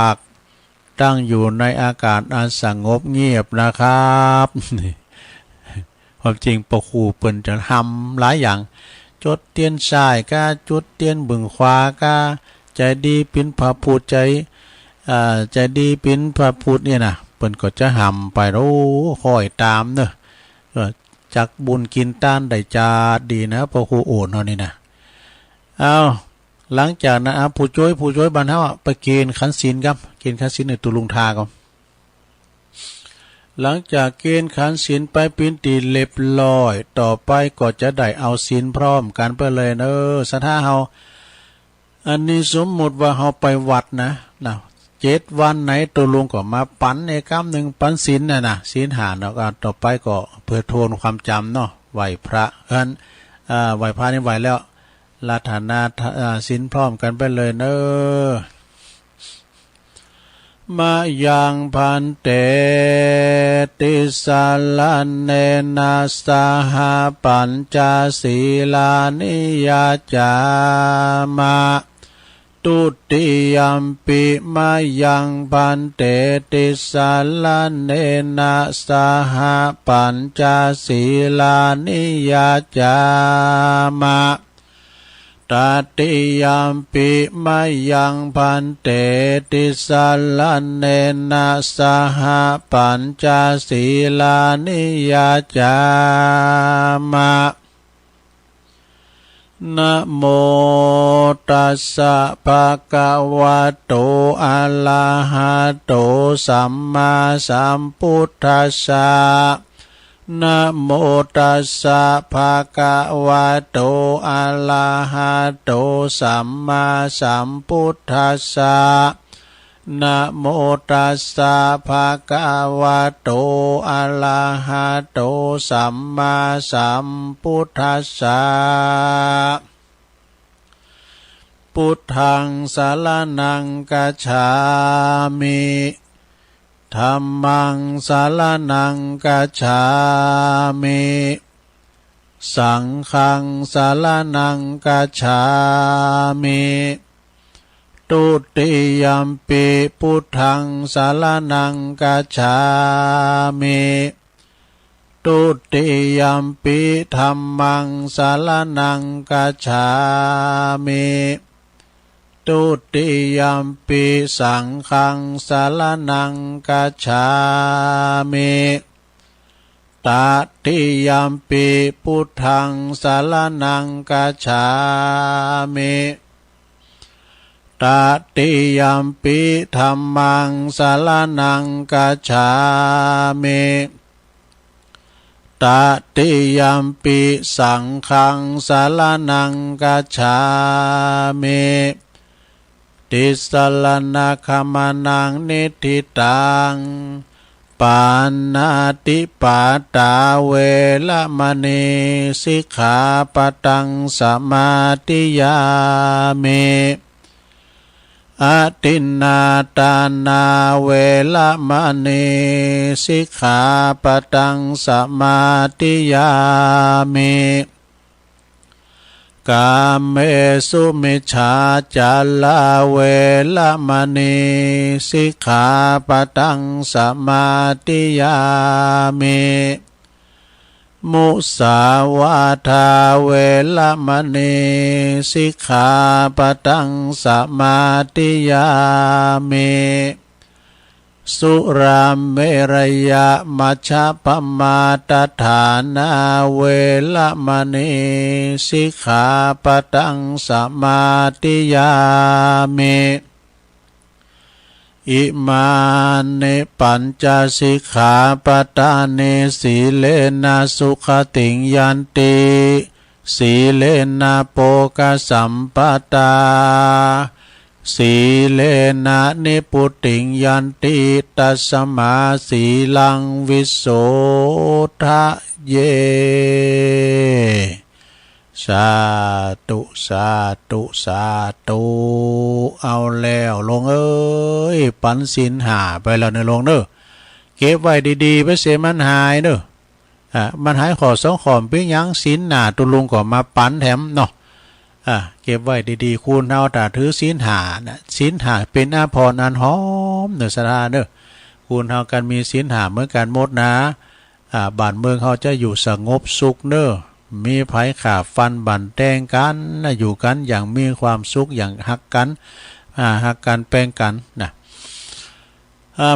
ากตั้งอยู่ในอากาศอันสงบเงียบนะครับความจริงปกขู่เปิ่นจะทำหลายอย่างจุดเตียนสายกาจุดเตียนบึงขวากาใจดีปิ้นพระพุทธใจดีปิ้นพระพุทธเนี่ยนะเปิ่นก็จะหำไปโอ้คอยตามเนอะจักบุญกินต้านได้จาดีนะปกขู่โอนเนาะนี่นะเอาหลังจากนั้นผู้ช่วยบรรเทาไปเกณฑ์ขันศีลครับเกณฑ์ขันศีลในตุลุงทาก่อนหลังจากเกณฑ์ขันศีลไปปิ้นตีเล็บลอยต่อไปก็จะได้เอาศีลพร้อมกันไปเลยเนอะสถาเฮาอันนี้สมมุติว่าเฮาไปวัดนะ7 วันไหนตุลุงก็มาปันในกำหนึ่งปันศีลนะศีลหาแล้วก็ต่อไปก็เพื่อโทนความจำเนาะไหวพระไหวพระนี่ไหวแล้วลาฐานาศีลพร้อมกันไปเลยเนอะมายังพันเตติสาลเนนาสหปัญจศีลานิยาจามะตุติยัมปิมายังพันเตติสาลเนนาสหปัญจศีลานิยาจามะตติยัมปิมายังพันเตติสาลเนนะสหปัญจศีลานิยาจามะนะโมตัสสะภะคะวะโตอะระหะโตสัมมาสัมพุทธัสสะนะโมตัสสะภะคะวะโตอะระหะโตสัมมาสัมพุทธัสสะนะโมตัสสะภะคะวะโตอะระหะโตสัมมาสัมพุทธัสสะพุทธังสรณังคัจฉามิธัมมังสรณังคัจฉามิสังฆังสรณังคัจฉามิตุติยัมปิพุทธังสรณังคัจฉามิตุติยัมปิธัมมังสรณังคัจฉามิตุติยัมปิสังฆังสรณังคัจฉามิตติยัมปิพุทธังสรณังคัจฉามิตติยัมปิธัมมังสรณังคัจฉามิตติยัมปิสังฆังสรณังคัจฉามิติสรณะขมานังนิทิตังปานาติปาตาเวละมณีสิกขาปตังสมาธิยามิอตินนาตานาเวละมณีสิกขาปตังสมาธิยามิกามเมสุมิจฉาจาลาเวละมณีสิกขาปตังสมาธิยามิมุสาวาทาเวละมณีสิกขาปตังสมาธิยามิสุราเมรยะมัชฌะปมาตฐานาเวละมณีสิกขาปตังสมาธิยามิอิมานิปัญจสิกขาปทานิสีเลนะสุขติงยันติสีเลนะโภคสัมปตาสีเลนะนิพุติงยันติตัสมาสีลังวิโสทะเยสาธุสาธุสาธุเอาแล้วลงเอ้ยปันศีลหาไปแล้วในลงเนอะเก็บไว้ดีๆไปเสียมันหายเนอะมันหายขอ2 ขอมปิ้งยังศีลหนาตุลุงก็มาปันแถมเนาะ เก็บไว้ดีๆคุณเอาแต่ถือศีลหานะศีลหาเป็นอาภรณ์อันหอมเนื้อสราเนอะคุณเอากันมีศีลหาเหมือนกันหมดนะบ้านเมืองเขาจะอยู่สงบสุขเนอะมีไผขาฟันบั่นแตงกันอยู่กันอย่างมีความสุขอย่างฮักกันฮักกันแป้งกันนะ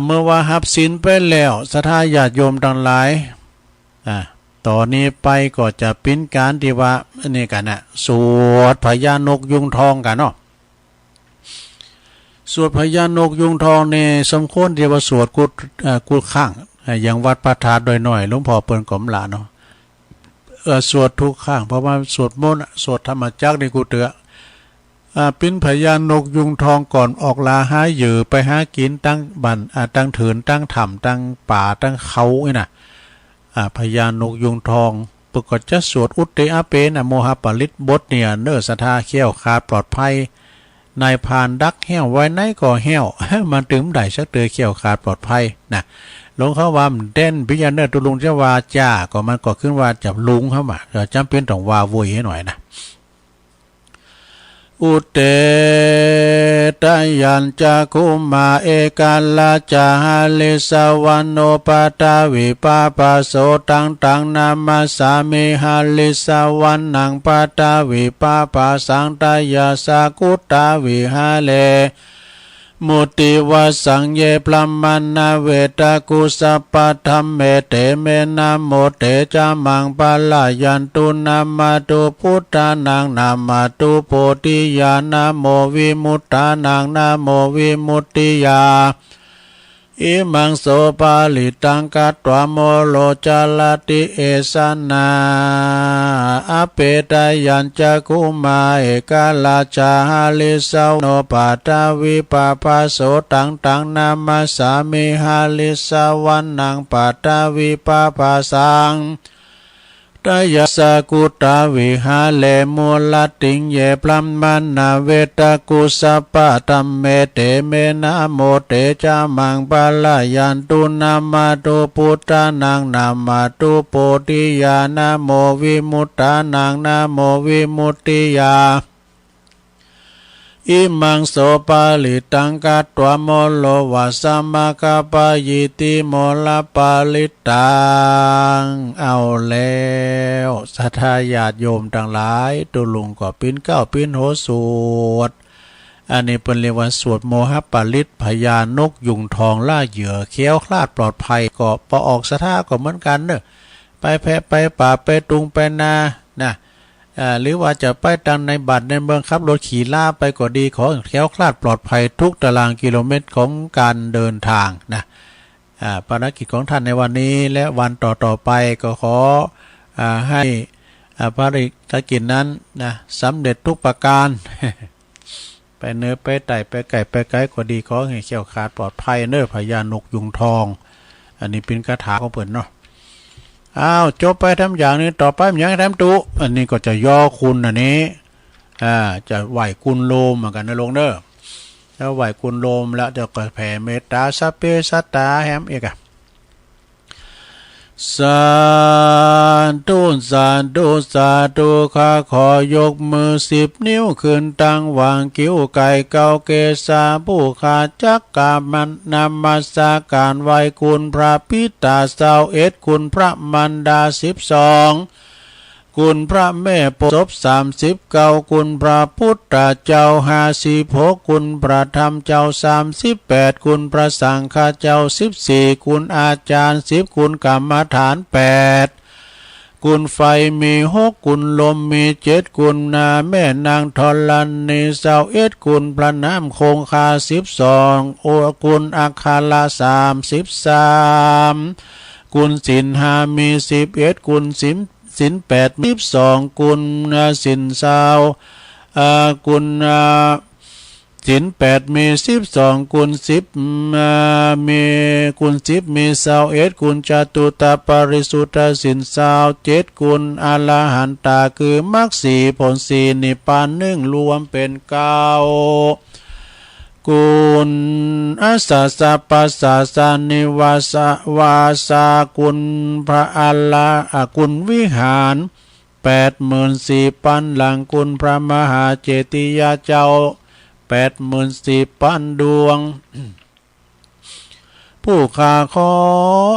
เมื่อว่าฮับศีลไปแล้วศรัทธาญาติโยมทั้งหลายต่อนนี้ไปก็จะเป็นการที่ว่านี่กันนะสวดพญานกยุงทองกันเนาะสวดพญานกยุงทองเนี่ยสมควรที่ว่าสวดกุดข้างอย่างวัดพระธาตุโดยหน่อยหลวงพ่อเปิ้นกล่อมละเนาะสวดทุกข้างเพราะว่าสวดมนต์สวดธรรมจักรในกูเตือเป็นพญานกยุงทองก่อนออกลาหาเหยื่อไปหากินตั้งบันตั้งเถินตั้งถ้ำตั้งป่าตั้งเขาไอ้น่ะพญานกยุงทองปกติจะสวดอุตเตอเปนโมหปริตบทเนี่ยเนื้อสทาเขี้ยวขาดปลอดภัยนายพานดักแห้วไว้ไหนก็แห้วมันถึงได้ชักเตือเขี้ยวขาดปลอดภัยนะลงเขาว่าเด่นพิจารณาตุลุงจะว่าจ้าก็มันก็ขึ้นว่าจับลุงเข้ามาจำเป็นต้องว่าวุยให้หน่อยนะอุเตตยัญจะคุมาเอกาลาจาหาลิสวันโนปตาวิปาปโสตังนามาสามิหาลิสวันนังปตาวิปาปสังตายาสากุตาวิหาเลมุติวสังเยปลัมมานาเวตากุสัพพธัมเมเตเมนะโมเตจามังปะลายันตุนามาตุพุทธานังนามาตุโพธิญาณโมวิมุตตานังนะโมวิมุตติยาอิมังโสปาลิตังกัตวะโมโลจาลติเอสนาอเปตายัญจะคุมาเอกาลาจาหาลิสาวโนปาตาวิปาปโสตังนามาสามิหาลิสาวันนังปาตาวิปาปสังตายาสกุตาวิหาเลมูลติงเยพลัมมานาเวตากุสัพพตัมเมเตเมนะโมเตจามังปะลายันตุนามาตุพุทธานังนามาตุโพธิญาณโมวิมุตตานังนะโมวิมุตติยาอิมังโสปาลิตังกัตวะโมโลวะสัมมาคปะยิติโมลปาลิตังเอาแล้วศรัทธาญาติโยมทั้งหลายตุลุงก็ปิ้นเก้าปิ้นโหสวดอันนี้เป็นเรียกว่าสวดโมหปาลิตพญานกยุงทองล่าเหยื่อเขี้ยวคลาดปลอดภัยก็พอออกศรัทธาก็เหมือนกันเนอะไปแพะไปป่าไปตุงไปนานะหรือว่าจะไปตังในบัตรในเมืองขับรถขี่ล่าไปก็ดีขอแคล้วคลาดปลอดภัยทุกตารางกิโลเมตรของการเดินทางนะภารกิจของท่านในวันนี้และวันต่อไปก็ขอให้ภารกิจนั้นนะสำเร็จทุกประการ ไปเนื้อไปไต่ไปไก่ไปไก่ก็ดีขอให้แคล้วคลาดปลอดภัยเนื้อพญานกยุงทองอันนี้เป็นคาถาของเพิ่นเนาะจบไปทำอย่างนี้ต่อไปอย่างทำตุอันนี้ก็จะย่อคุณอันนี้จะไหวคุณโลมเหมือนกันนะลงเด้อแล้วไหวคุณโลมแล้วจะก็แผ่เมตตาสัพเพสัตตาแฮมเอกสาธุสาธุสาธุข้าขอยกมือ10 นิ้วขึ้นตั้งวางกิ้วไก่เกาเกศาผู้ขาจักกามันนำมาสาการไหวคุณพระพิตา21คุณพระมันดา12คุณพระแม่ปศพ39คุณพระพุทธเจ้า56คุณพระธรรมเจ้า38คุณพระสังฆเจ้า14คุณอาจารย์10คุณกรรมฐาน8คุณไฟมี6คุณลมมี7คุณนาแม่นางธรณี21คุณพระน้ำคงคา12โอคุณอาคาลา33คุณสินหามี11คุณสิน8มี12กุลสิน20กุลสิน8มี12กุล10มีกุล10มี21กุลจตุตปาริสุทธสิน27กุลอรหันตาคือมรรค4ผล4นิพพาน1รวมเป็น9กุลอาสาสะปัสสะสานิวาสวาสากุลพระอัลลากุลวิหาร 84,000หลังคุณพระมหาเจติยาเจ้า84,000ดวงผู้ข้าขอ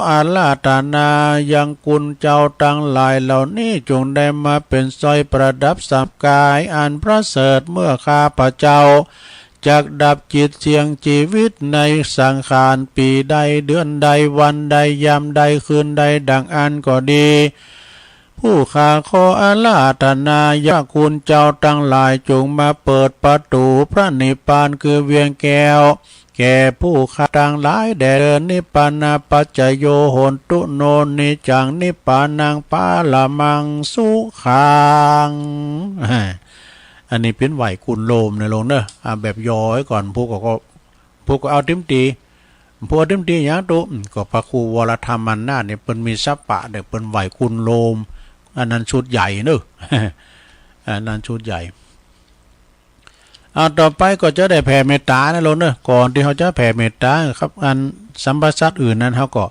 อาราธนายังกุลเจ้าทั้งหลายเหล่านี้จงได้มาเป็นสร้อยประดับสับกายอันประเสริฐเมื่อข้าพระเจ้าจักดับจิตเสียงชีวิตในสังขารปีใดเดือนใดวันใดยามใดคืนใดดังอันก็ดีผู้ข้าขออาราธนายาคุณเจ้าทั้งหลายจงมาเปิดประตูพระนิพพานคือเวียงแก้วแก่ผู้ข้าทั้งหลายแด่นิพพานาปัจจโยโหนตุโนนิจังนิพพานังปาละมังสุขังอันนี้เป็นไหวคุณโลมในลงเนอะแบบย่อยก่อนพวกก็เอาเต็มตีพวกเต็มตีอย่างตัวก็พระครูวรธรรมนาเนี่ยเป็นมีสัปปะเด็กเป็นไหวคุณโลมอันนั้นชุดใหญ่เนอะอันนั้นชุดใหญ่ต่อไปก็จะได้แผ่เมตตานะลงเนอะก่อนที่เขาจะแผ่เมตตาครับอันสัมปชัตอื่นนั้นเขาก็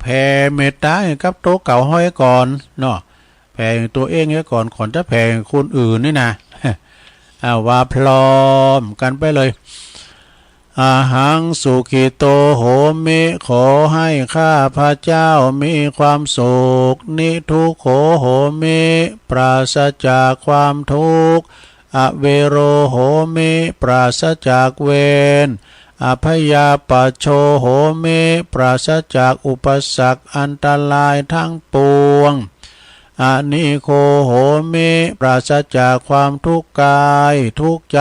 แผ่เมตตากับโต๊ะเก่าห้อยก่อนเนาะแผ่ตัวเองไว้ก่อนจะแผ่คนอื่นนี่นะว่าพร้อมกันไปเลยอาหังสุขิโตโหมิขอให้ข้าพระเจ้ามีความสุขนิทุกโขโหมิปราศจากความทุกข์อเวโรโหมิปราศจากเวรอภยาปัชโชโหมิปราศจากอุปสรรคอันตรายทั้งปวงอานิโคโหมิปราศจากความทุกข์กายทุกข์ใจ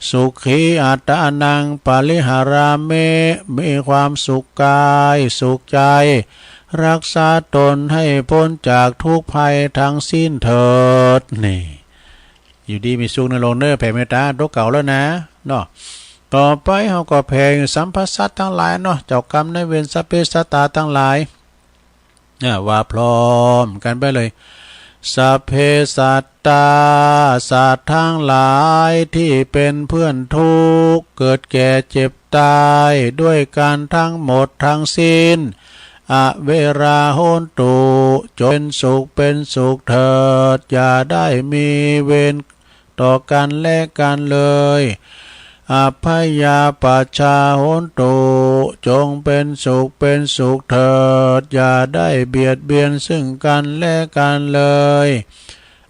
สุขีอัตตานังปาลิหารามิมีความสุขกายสุขใจรักษาตนให้พ้นจากทุกภัยทั้งสิ้นเถิดนี่อยู่ดีมีสุขในโลกเนอแผ่เมตตาโตเก่าแล้วนะเนาะต่อไปเขาก็แผ่สัมภสัตทั้งหลายเนาะเจ้ากรรมในเวรสัพเพสัตตาทั้งหลายว่าพร้อมกันไปเลยสัพเพสัตตาสัตว์ทั้งหลายที่เป็นเพื่อนทุกข์เกิดแก่เจ็บตายด้วยกันทั้งหมดทั้งสิ้นอเวราโหนตุจงเป็นสุขเถิดอย่าได้มีเวรต่อกันและกันเลยอภยาปัชชาโหนตุจงเป็นสุขเถิดอย่าได้เบียดเบียนซึ่งกันและกันเลย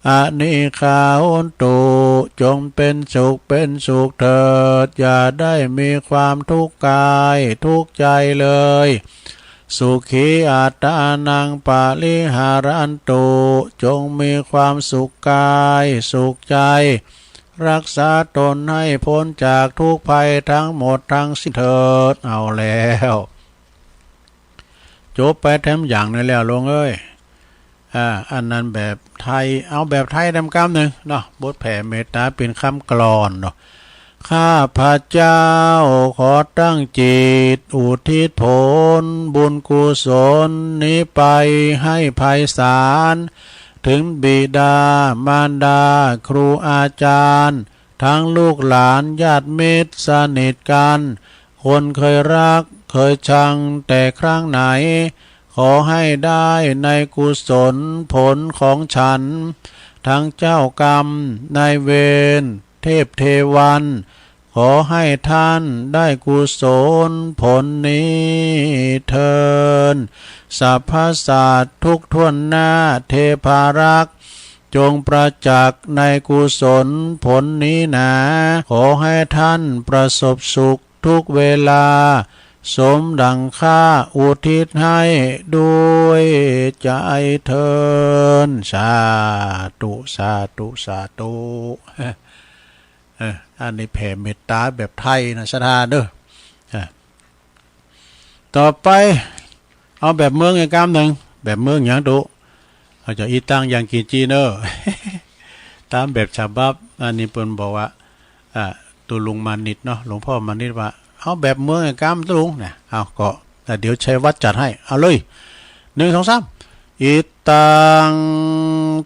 อนิคาโหนตุจงเป็นสุขเถิดอย่าได้มีความทุกข์กายทุกข์ใจเลยสุขีอัตตานังปาลิหารันตุจงมีความสุขกายสุขใจรักษาตนให้พ้นจากทุกภัยทั้งหมดทั้งสิ้นเถิดเอาแล้วจบไปแถมอย่างนึงแล้วลงเอ้ยอันนั้นแบบไทยเอาแบบไทยดำกำหนึ่งเนาะบทแผ่เมตตาเป็นคำกลอนเนาะข้าพระเจ้าขอตั้งจิตอุทิศผลบุญกุศลนี้ไปให้ไพศาลถึงบิดามารดาครูอาจารย์ทั้งลูกหลานญาติมิตรสนิทกันคนเคยรักเคยชังแต่ครั้งไหนขอให้ได้ในกุศลผลของฉันทั้งเจ้ากรรมนายเวรเทพเทวันขอให้ท่านได้กุศลผลนี้เถิดสัพพสัตว์ทุกทวนหน้าเทพารักษ์จงประจักษ์ในกุศลผลนี้นะขอให้ท่านประสบสุขทุกเวลาสมดังข้าอุทิศให้ด้วยใจเถิดสาธุอันนี้แผ่เมตตาแบบไทยนะสถานเด้อต่อไปเอาแบบเมืองอีกคำหนึ่งแบบเมืองอย่างตุเขาจะอีตั้งอย่างกีจีเนอร์ตามแบบฉบับอันนี้เพิ่นบอกว่าตัวลุงมานิดเนาะหลวงพ่อมานิดว่าเอาแบบเมืองอีกคำตัวลุงเนี่ยเอาก็เดี๋ยวใช้วัดจัดให้เอาเลย1 2 3อิตัง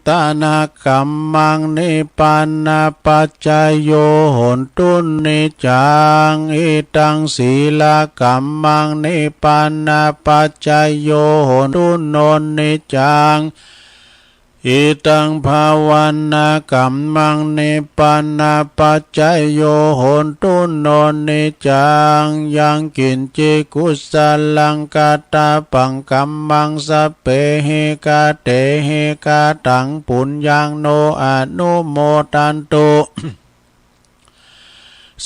ตานากรรมังนิปันนาปัจจโยโหนตุนิจังอิตังศีลกรรมังนิปันนาปัจจโยโหนตุโนนิจัง อิตังภาวันนากัมมังนิปานาปัจจยโยโหนตุโนนิจังยังกินจิกุสลังกาตาปังกัมมังสเปหิกาเตหิกาตังปุญญังโนอนุโมตันตุ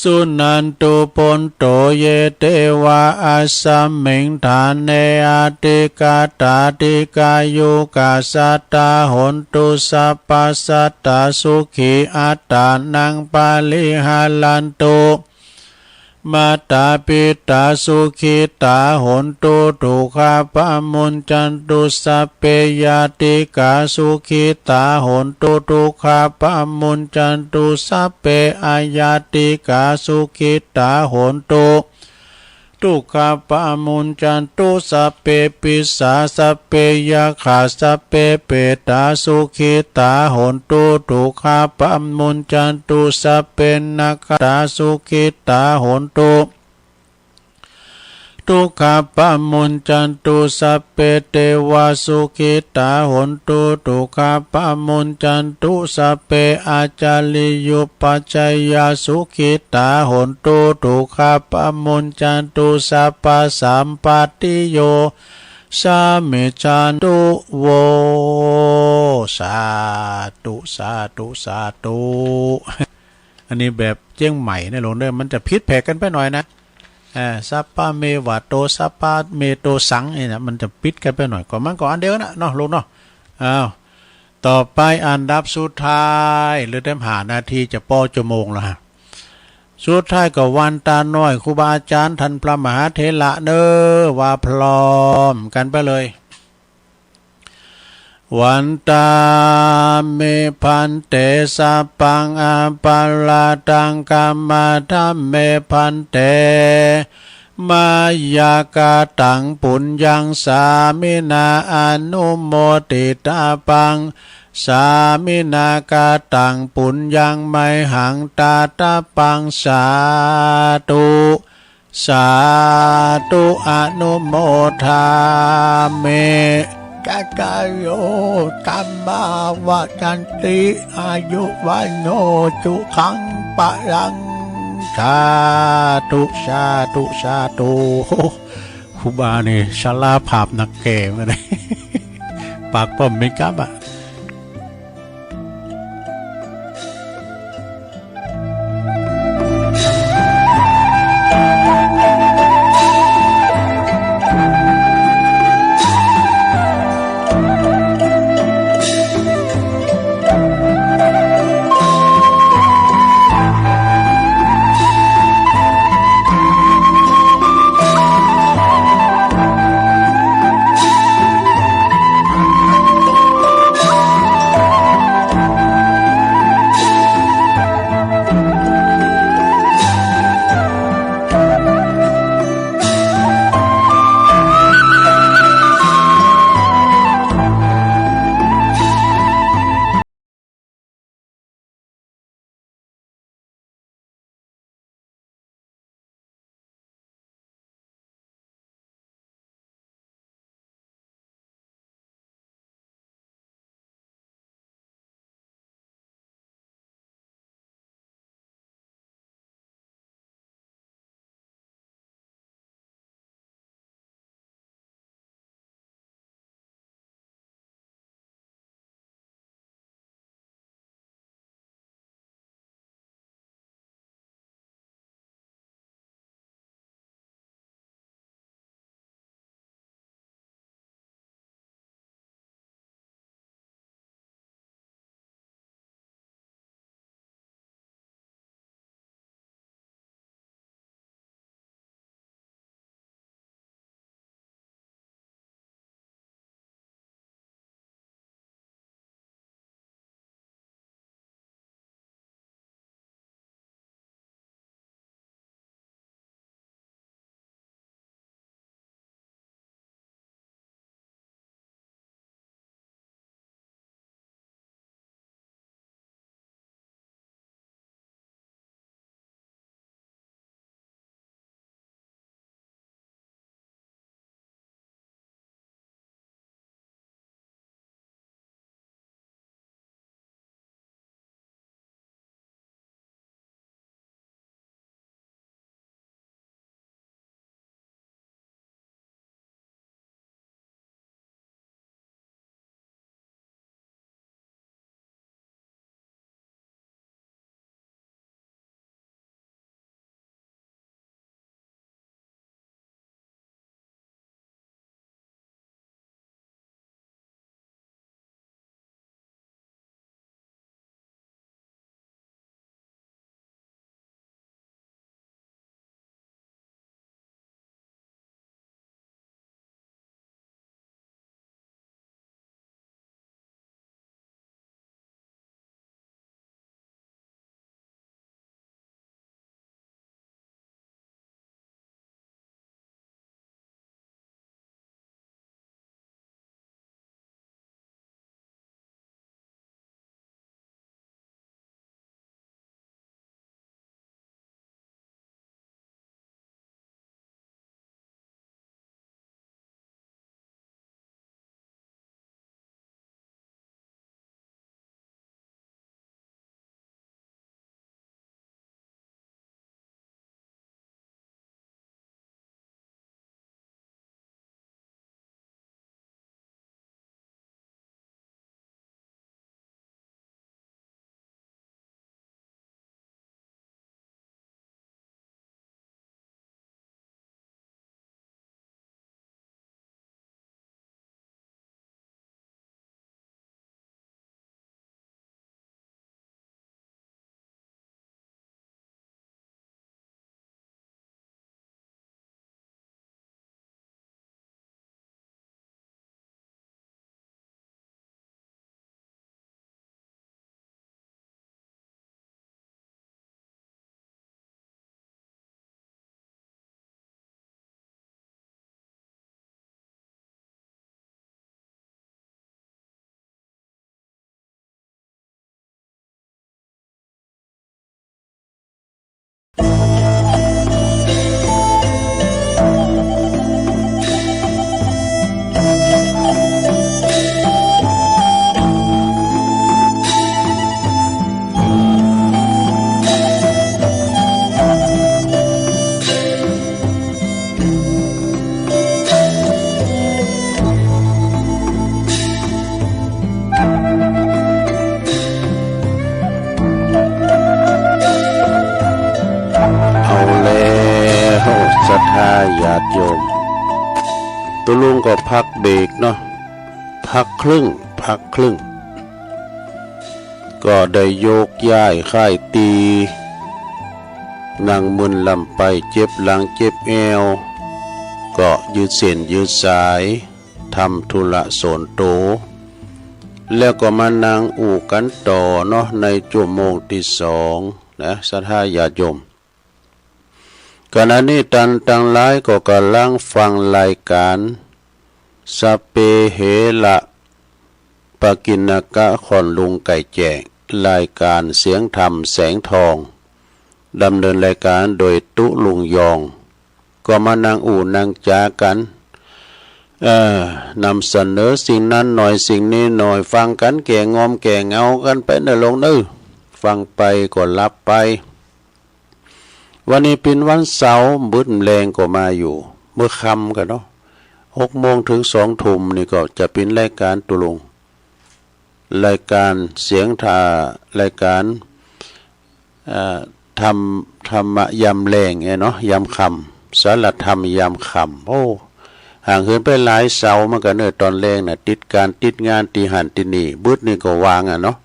สุนันตุปนโตเยเตวะอาสัมมิงฐานเนอาติกาตาติกายุกาสัตตาหนตุสัพพสัตตาสุขีอัตตานังปาลิหาลันตุมาตาปิตาสุขิตาหนตุทุกขาปะมุนจันตุสัพเพยติกาสุขิตาหนตุทุกขาปะมุนจันตุสัพเพอายติกาสุขิตาหนตุทุกขาปะมุนจันตุสัพเพปิสาสัพเพยาขาสัพเพเปตาสุขิตาหนตุทุกขาปะมุนจันตุสัพเพนัคตาสุขิตาหนตุทุกขปะมุนจันตุสัพเพเทวาสุขิตาหนตุทุกขปะมุนจันตุสัพเพอาจาริยุปัจจยาสุขิตาหนตุทุกขปะมุนจันตุสัพพสัมปติโยสามิจันตุโวสาธุสาธุสาธุอันนี้แบบเจียงใหม่นะหลวงเด้อมันจะพิษแผกกันไปหน่อยนะสัพพะเมวะโตสัพพะเมโตสังเนี่ยมันจะปิดกันไปหน่อยก่อนมันก็อันเดียวนะเนาะลุงเนาะต่อไปอันดับสุดท้ายหรือเต็มหานาทีจะป้อชั่วโมงละสุดท้ายก็วันตาน้อยครูบาอาจารย์ท่านพระมหาเถระเด้อว่าพร้อมกันไปเลยวันตาเมพันเตสัพพังอาปาลาตังกัมมาธัมเมพันเตมายากาตังปุญญังสามินาอนุโมติตาปังสามินากาตังปุญญังไมหังตาตาปังสาธุสาธุอนุโมทาเมกัจจโยตัมมาวะจันติอายุวันโนจุขังปะลังสาธุสาธุสาธุครูบาเนี่ยชลาภาพนักแก่มาเลยปากป้อมไม่กลับอ่ะ ติโยมตุลุงก็พักเบรกเนาะพักครึ่งก็ได้โยกย้ายค่ายตีนั่งมึนลำไปเจ็บหลังเจ็บเอวก็ยืดเส้นยืดสายทำธุระโสนโตแล้วก็มานั่งอู่กันต่อเนาะในชั่วโมงที่2นะศรัทธาญาติโยมขณะนี้ตันทั้งหลายก็กำลังฟังรายการสเปเหระปกิณกะขอนลุงไก่แจกรายการเสียงธรรมแสงทองดำเนินรายการโดยตุลุงยองก็มานั่งอู่นั่งจากันนำเสนอสิ่งนั้นหน่อยสิ่งนี้หน่อยฟังกันแก่งอมแก่เงากันไปเนลงนึฟังไปก็รับไปวันนี้เป็นวันเสาร์มืดแรงก็มาอยู่เมื่อค่ำกันเนาะ6 โมงถึง2 ทุ่มนี่ก็จะเป็นรายการตุลุงรายการเสียงรายการธรรมะยำแรงเนาะยำคำสารธรรมยำคำโอ้ห่างเหินไปหลายเสาร์มันก็เนิ่นตอนแรงน่ะติดการติดงานตีหันตีนี่บึดนี่ก็วางเนาะ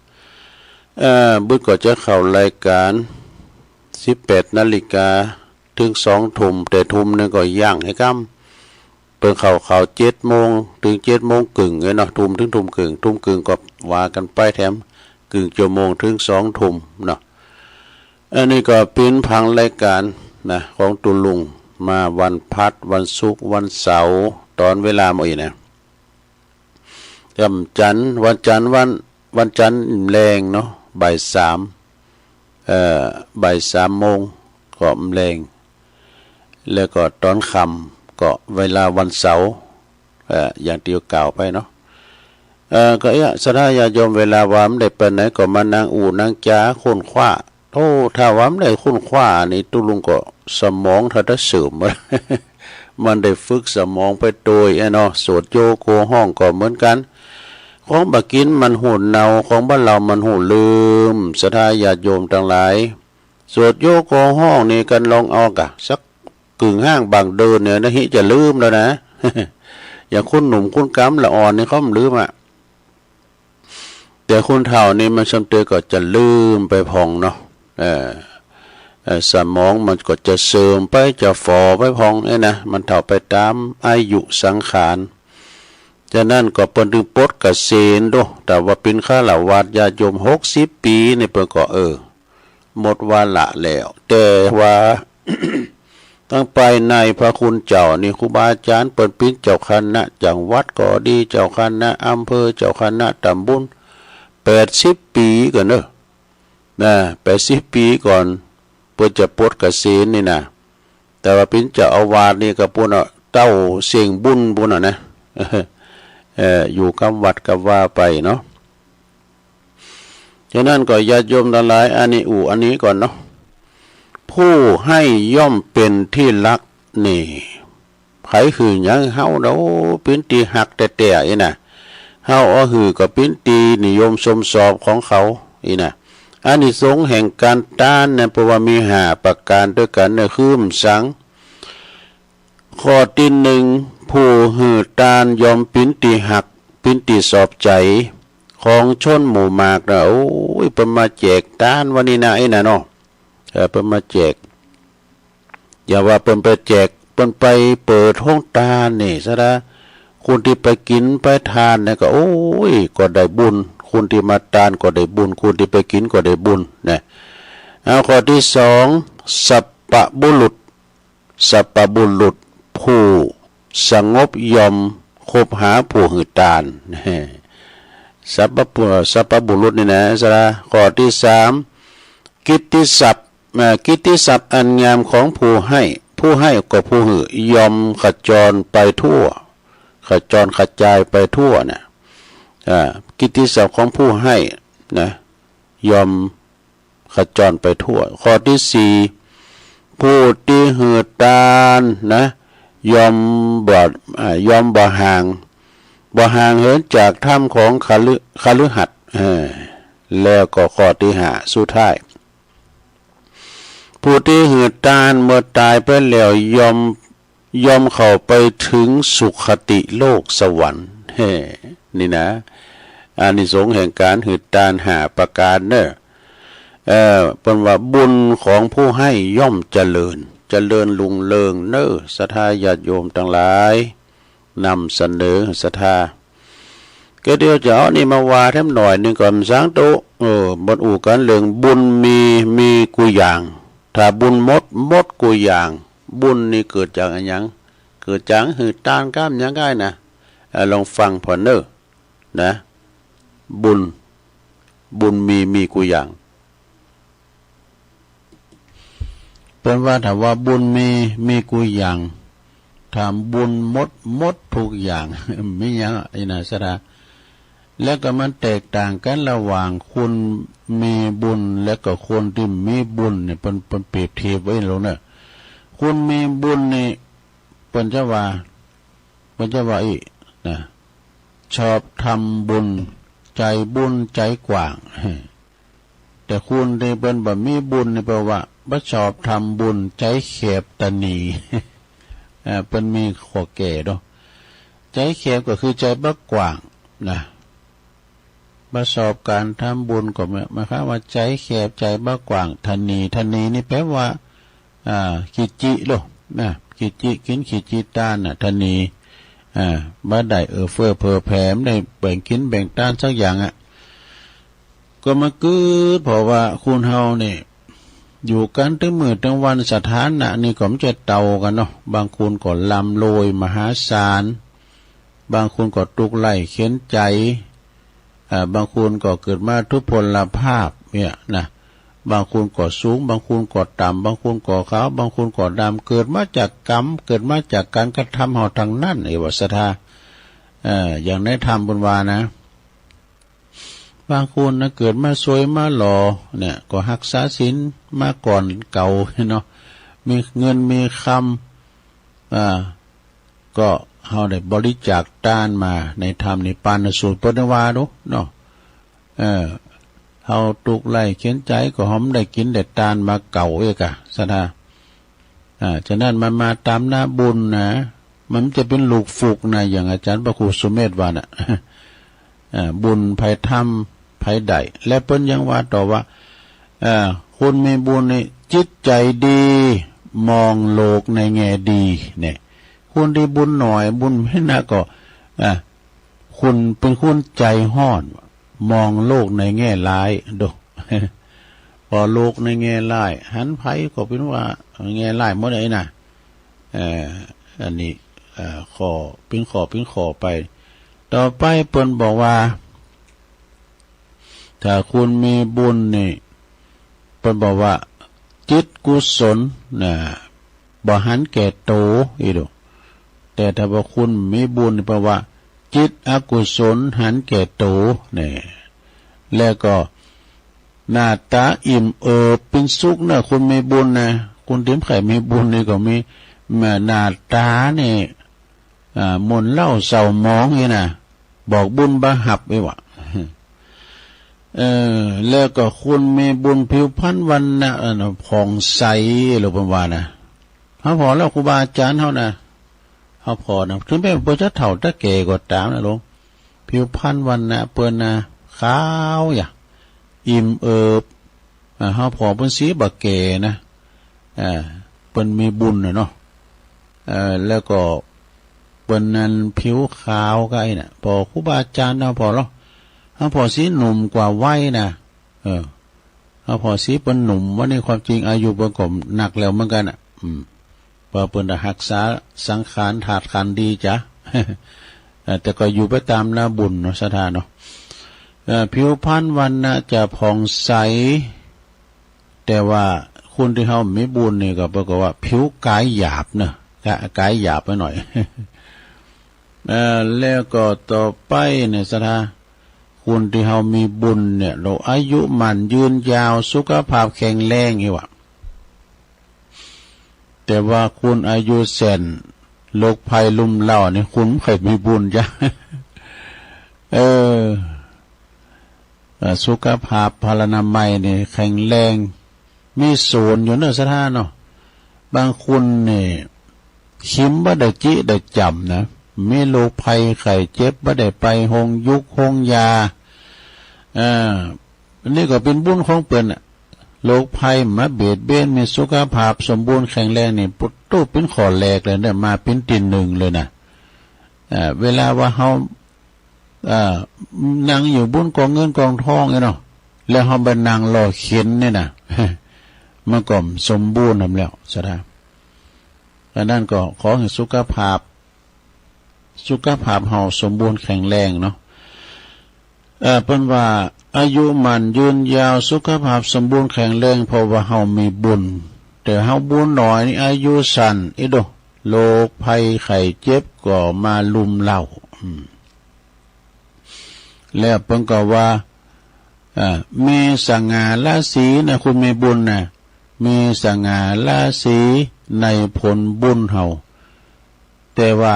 บึดก็จะเข้ารายการ18 นาฬิกาถึง2 ทุ่มแต่ทุ่มนึงก็ย่างให้กำเปิดเข้า7 โมงถึง7 โมงครึ่งเนาะทุ่มถึงทุ่มครึ่งก็ว่ากันไปแถมครึ่งชั่วโมงถึง2 ทุ่มเนาะอันนี้ก็เป็นพังรายการนะของตุลุงมาวันพัดวันศุกร์วันเสาร์ตอนเวลาหมดนะวันจันทร์วันจันทร์แรงเนาะบ่าย 3บ่าย 3 โมงก็แรงแล้วก็ตอนค่ำก็เวลาวันเสาร์อย่างที่กล่าวไปเนาะก็ศรัทธาญาติโยมเวลาวามได้ไปไหนก็มานั่งอู่นั่งจ้าค้นคว้าโอ้ถ้าวามได้ค้นคว้านี่ตุลุงก็สมองถ้าได้เสริม มันได้ฝึกสมองไปโดยเนาะสวดโยโกห้องก็เหมือนกันของบักกินมันหูเนาของบ้านเรามันหูลืมศรัทธาญาติโยมทั้งหลายสวดโยโกห้องนี่กันลองเอากะสักกึ่งห้างบางเดินเนี่ยนะฮิจะลืมแล้วนะ อย่างคุณหนุ่มคุณกำละอ่อนนี่เขาลืมแต่คุณเฒ่านี่มันสำเตือก็จะลืมไปพองเนาะสมองมันก็จะเสื่อมไปจะฝ่อไปพองนะมันเฒ่าไปตามอายุสังขารฉะนั้นก็เปิ้นถึงปลดเกษียณโดแต่ว่าเป็นฆราวาสญาติโยม60 ปีนี่เปิ้นก็หมดวาระแล้วแต่ว่า ตั้งไปในพระคุณเจ้านี่ครูบาอาจารย์เปิ้นเป็นเจ้าคณะจังหวัดก็ดีเจ้าคณะอำเภอเจ้าคณะตำบล80 ปีก่อนเนอะนะ80 ปีก่อนเปิ้นจะปลดเกษียณนี่นะแต่ว่าเป็นเจ้าอาวาสนี่ก็ปุ่นเต้าเสียงบุญปุ่นนะอยู่กับวัดกับว่าไปเนาะฉะนั้นก็ญาติโยมทั้งหลายอันนี้ก่อนเนาะผู้ให้ย่อมเป็นที่รักนี่ไผคือหยังเฮาเนาะเป็นที่หักแต่น่ะเฮาหือก็เป็นที่นิยมชมชอบของเขาน่ะอานิสงส์แห่งการต้านเนี่ยเพราะว่ามี5 ประการด้วยกันเนี่ยคือสังข้อที่1ผู้หือตานยอมปินติหักปินติสอบใจของชนหมู่มากนะโอ้ยเพิ่นมาแจกตานวันนี้นะน่ะเนาะเพิ่นมาแจกอย่าว่าเพิ่นไปแจกเพิ่นไปเปิดห้องตานนี่ซะนะคนที่ไปกินไปทานเนี่ยก็โอ้ยก็ได้บุญคนที่มาทานก็ได้บุญคนที่ไปกินก็ได้บุญนะข้อที่2สัปปะบุรุษผู้สงบยอมคบหาผู้หือตานสัปปะบุรุษนี่นะซะข้อที่3กิตติศัพท์อันงามของผู้ให้ก็ผู้หือยอมขจรไปทั่วขจายไปทั่วนะกิตติศัพท์ของผู้ให้นะยอมขจรไปทั่วข้อที่4ผู้ที่หือตานนะยอมบ่ห่างเหินจากถ้ำของคฤหัสถ์แล้วก็ข้อที่5สุดท้ายผู้ที่หือตานเมื่อตายไปแล้ว ยอมเข้าไปถึงสุขติโลกสวรรค์เฮ้นี่นะอานิสงส์แห่งการหืดตานหาประการเนอะเป็นว่าบุญของผู้ให้ย่อมเจริญลุงเริงเนอะศรัทธาญาติโยมทั้งหลายนำเสนอศรัทธาก็เดี๋ยวจะเอานี่มาว่าแทมหน่อยหนึ่งก่อนสังโตบนอู่กันเรื่องบุญมีกุยอย่างถ้าบุญมดกุยอย่างบุญนี่เกิดจากอะไรยังเกิดจากหืดตานก้ามยังไงนะลองฟังพอเนอะนะบุญมีกุยอย่างเป็นว่าถ้าว่าบุญมีกุยอย่างทำบุญมดทุกอย่างไม่ยังไอ้นะสระแล้วก็มันแตกต่างกันระหว่างคนมีบุญและก็คนที่มีบุญเนี่ยเป็นเปรียบเทียบไว้แล้วเนี่ยคนมีบุญนี่เป็นจะว่าอีกนะชอบทำบุญใจบุญใจกว้างแต่คุณที่เป็นแบบมีบุญนี่แปลว่าบ่ชอบทำบุญใจแคบตะนีเป็นมีข้อแก่เนาะใจแคบก็คือใจบ่กว้างนะบ่ชอบการทำบุญก็หมายความว่าใจแคบใจบ่กว้างตะนีนี่แปลว่ากิจิโลนะกิจิกินกิจิตานน่ะตะนีบ่ได้เฟ้อเพ้อแผ่ได้แบ่งกินแบ่งตานสักอย่างก็มาเพราะว่าคุณเฮานี่อยู่กันทั้งมื้อทั้งวันสถานะนี่ก็มันจะเต่ากันเนาะบางคนก็ลำโลยมหาศาลบางคนก็ทุกข์ไร้เข็นใจบางคนก็เกิดมาทุพพลภาพเนี่ยนะบางคนก็สูงบางคนก็ต่ำบางคนก็ขาวบางคนก็ดำเกิดมาจากกรรมเกิดมาจากการกระทำเฮาทางนั้นว่าศรัทธาอย่างในธรรมบุญวานะบางคนนะเกิดมาสวยมาหล่อเนี่ยก็รักษาศีลมาก่อนเก่าเนาะมีเงินมีคำก็เฮาได้บริจาคทานมาในธรรมในปานสูตรปนวาดุเนาะเฮาตุกไล่เขียนใจก็หอมได้กินได้ทานมาเก่าเอกะศรัทธาฉะนั้นมันมาตามหน้าบุญนะมันจะเป็นลูกฟุกนะอย่างอาจารย์พระครูสุเมธว่าน่ะบุญภัยธรรมภัยใดและเพิ่นยังว่าต่อว่าคนมีบุญนี่จิตใจดีมองโลกในแง่ดีเนี่ยคนที่บุญหน่อยบุญไม่น่าก็คุณเป็นคนใจห้อนมองโลกในแง่ร้ายดูพอโลกในแง่ร้ายหันไผก็เป็นว่าแง่ร้ายหมดเลยนะอันนี้ข้อเป็นข้อไปต่อไปเพิ่นบอกว่าถ้าคุณมีบุญนี่เพิ่นบอกว่าจิตกุศลบ่หันแก่โตอีกแต่ถ้าว่าคุณมีบุญแปลว่าจิตอกุศลหันแก่โตเนี่ยแล้วก็หน้าตาอิ่มเป็นสุขนะคุณมีบุญนะคุณที่ใครมีบุญนี่ก็มีหน้าตาเนี่ยมนเล่าเศร้ามองนี่นะบอกบุญบาหับไว้วะแล้วก็คุณมีบุญผิวพรรณวันนะผ่องใสหรือประมาณนะเขาพอแล้วครูบาอาจารย์เขานะเขาพอนะถึงแม้ว่าจะเฒ่าจะแก่ก็ตามนะหลวงผิวพรรณวันนะเปิ้นนะขาวอย่างอิ่มเขาพอเปิ้นสีบะแก่นะเปิ้นมีบุญนะเนาะแล้วก็เปิ้นนั้นผิวขาวก็ไอ้น่ะพอครูบาอาจารย์เราพอแล้วเขาพอสีหนุ่มกว่าวัยนะเขาพอสีเปิ้นหนุ่มว่าในความจริงอายุเปิ้นก็หนักแล้วเหมือนกันอ่ะพอเปิ้นรักษาสังขารถาดขันดีจ้ะ แต่ก็อยู่ไปตามหน้าบุญเนาะศรัทธาเนาะผิวพรรณวันนะจะผ่องใสแต่ว่าคนที่เขาไม่บุญนี่ก็บอกว่าผิวกายหยาบเนาะกายหยาบไปหน่อย แล้วก็ต่อไปเนี่ยศรัทธาคนที่เขามีบุญเนี่ยเราอายุมันยืนยาวสุขภาพแข็งแรงอยู่ว่ะแต่ว่าคุณอายุแสนโรคภัยลุมเล่าเนี่ยคุณไม่เคยมีบุญจ้ะ สุขภาพพลานามัยเนี่ยแข็งแรงมีศูนย์อยู่เนอะสถานเนาะบางคนเนี่ย คิมบ่ได้จิได้จำนะมีโรคภัยไข้เจ็บบ่ได้ไปโรงยุกโรงยาอันนี้ก็เป็นบุญของเปิ้นโรคภัยมาเบียดเบียนมีสุขภาพสมบูรณ์แข็งแรงนี่ปุตตุเป็นข้อแรกเลยเนี่ยมาเป็นที่หนึ่งเลยนะเวลาว่าเฮานั่งอยู่บนกองเงินกองทองเนาะแล้วเฮาไปนั่งรอเข็นเนี่ยนะมันก็สมบูรณ์นำแล้วซะดังนั้นก็ขอให้สุขภาพเฮาสมบูรณ์แข็งแรงเนาะเพิ่นว่าอายุมันยืนยาวสุขภาพสมบูรณ์แข็งแรงเพราะว่าเฮามีบุญแต่เฮาบุญน้อยนี่อายุสั้นอีโดโรคภัยไข้เจ็บก็มาลุมเล่าแล้วเพิ่นก็ว่ามีสง่าราศีนะคุณมีบุญนะมีสง่าราศีในผลบุญเฮาแต่ว่า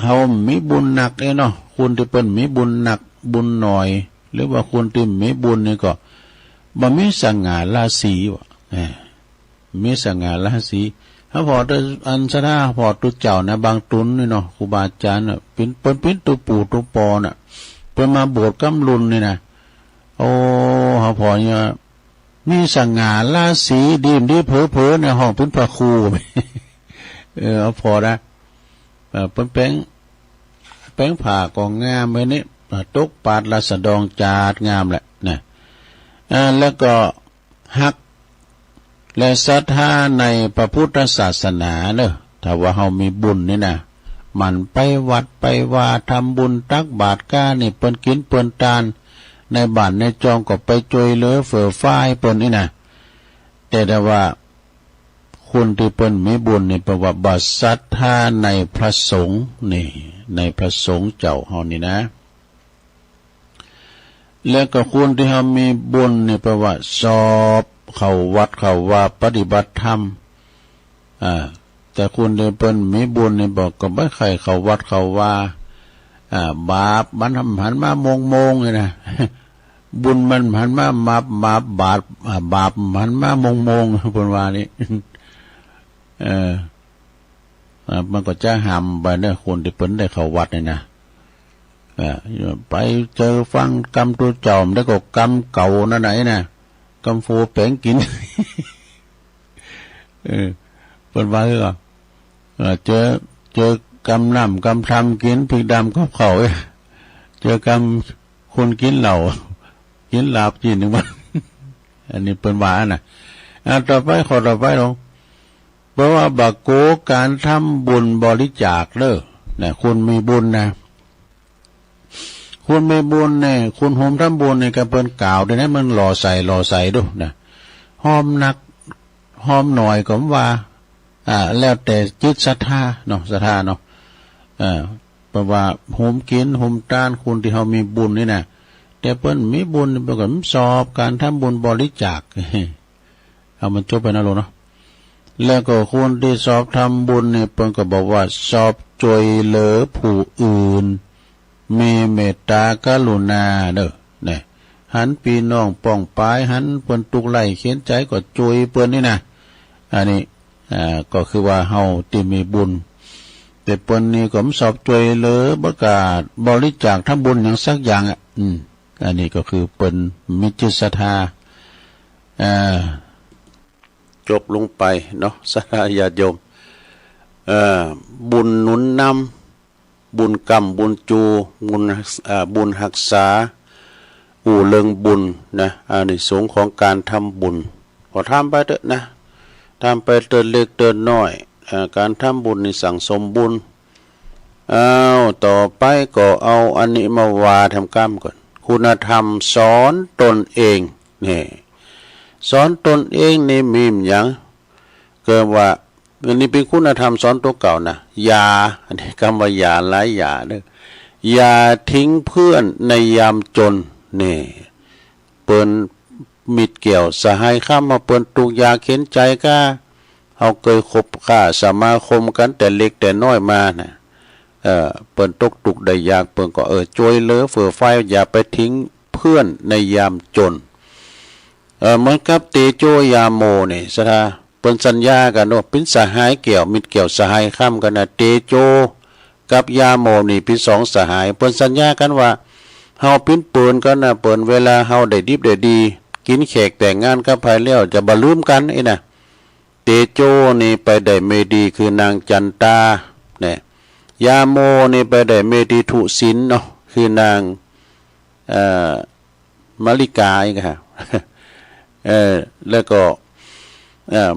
เฮามีบุญหนักเนาะคุณที่เปิ้นมีบุญหนักบุญน้อยหรือว่าคนที่มีบุญนี่ก็บ่มีสง่าราศีว่ะมีสง่าราศีถ้าพออันซะนะพอตุเจ้านะบางตุนนี่เนาะครูบาอาจารย์น่ะเป็นตัวปู่ตัวปอน่ะเพิ่นมาโบสถ์กำลุนนี่นะโอ้เฮาพอเนี่ยมีสง่าราศีดีเผลอๆในห้องเป็นพระครูเอาพอนะเพิ่นแป้งผ่ากองงามไว้นี่ตกปาดราษฎรจาดงามแหละนะแล้วก็ฮักและศรัทธาในพระพุทธศาสนาเนอะถ้าว่าเฮามีบุญนี่นะมันไปวัดไปว่าทำบุญตักบาตรก้านี่เปิ้นกินเปิ้นทานในบ้านในจองก็ไปช่วยเหลือเฟื่อฟ้ายเปิ้นนี่นะแต่ถ้าว่าคนที่เปิ้นมีบุญนี่แปลว่าบ่ศรัทธาในพระสงฆ์นี่ในพระสงฆ์เจ้าเฮานี่นะแล้วก็คนที่เฮามีบุญนี่แปลว่าสอบเข้าวัดเข้าว่าปฏิบัติธรรมแต่คนที่เปิ้นมีบุญนี่บอกก็บ่ใครเข้าวัดเข้าว่าบาปมันหันมามงเลยนะบุญมันหันมาบาปหันมามงเพิ่นว่านี่มันก็จะห้ามไปเนี่ยคนที่เปิ้นได้เข้าวัดนี่นะไปเจอฟังกรรมตัวจอมแล้วก็กรรมเก่านั่นไหนนะกรรมฟูแป้งกินเปิ้นว่าคือเจอกรรมน้ำกรรมทำกินพริกดำกับเขาเจอกรรมคนกินเหล้ากินลาบจีนหนึ่งวันอันนี้เปิ้นว่าน่ะต่อไปขอต่อไปลงเพราะว่าบักโกการทำบุญบริจาคเด้อเนี่ยคุณมีบุญนะคุณมีบุญเนี่ยคุณโฮมทำบุญเนี่ยก็เปิ้นกล่าวด้วยนะมันหล่อใส่ดูนะหอมหนักหอมหน่อยก็ว่าแล้วแต่จิตศรัทธาเนาะศรัทธาเนาะเพราะว่าโฮมกินโฮมต้านคุณที่เฮามีบุญนี่นะแต่เปิ้นมีบุญเปิ้นก็สอบการทำบุญบริจาคเอามันจบไปนะโลเนาะแล้วก็คนที่สอบทำบุญเนี่ยเปิ้นก็บอกว่าสอบช่วยเหลือผู้อื่นมีเมตตากรุณาเด้อเนี่ยหันพี่น้องป้องปายหันเปิ้นทุกข์ไร้เขียนใจก็ช่วยเปิ้นนี่นะอันนี้ก็คือว่าเฮาที่มีบุญแต่เปิ้นนี่ก็สอบช่วยเหลือประกาศบริจาคทำบุญอย่างสักอย่างอันนี้ก็คือเปิ้นมีจิตศรัทธาจบลงไปเนาะสาญาติโยมบุญหนุนนำบุญกรรมบุญจูบุญรักษาเริงบุญนะอานิสงส์ของการทำบุญพอทำไปเถอะนะทำไปเตินเล็กเตินน้อยการทำบุญนี่สั่งสมบุญต่อไปก็เอาอันนี้มาว่าทำกรรมก่อนคุณธรรมสอนตนเองนี่สอนตนเองนี่มีอย่างเกิดว่าอันนี้เป็นคุณธรรมสอนตัวเก่านะอย่าอันนี้คำว่าอย่าหลายอย่าเด้ออย่าทิ้งเพื่อนในยามจนนี่เปิ้นมิตรเกี่ยวสหายข้ามมาเปิ้นตุกยาเข็นใจก้าเฮาเคยคบค้าสมาคมกันแต่เล็กแต่น้อยมานะเปิ้นตกตุกได้ยากเปิ้นก็ช่วยเหลือเฟื่อไฟอย่าไปทิ้งเพื่อนในยามจนเหมือนกับเตโจยาโมนี่สถา ปิ้นสัญญากันว่าเป็นสหายเกี่ยวมิตรเกี่ยวสหายข้ามกันนะเตโจกับยาโมนี่เป็นสองสหายเปิ้นสัญญากันว่าเฮาปิ้นปืนกันนะเปิ้นเวลาเฮาได้ดิบได้ดีกินแขกแต่งงานกับภายแล้วจะบ่ลืมกันไอ้น่ะเตโจนี่ไปได้เมดีคือนางจันตาเนี่ยยาโมนี่ไปได้เมดีทุศินเนาะคือนางมาริกาอีกค่ะแล้วก็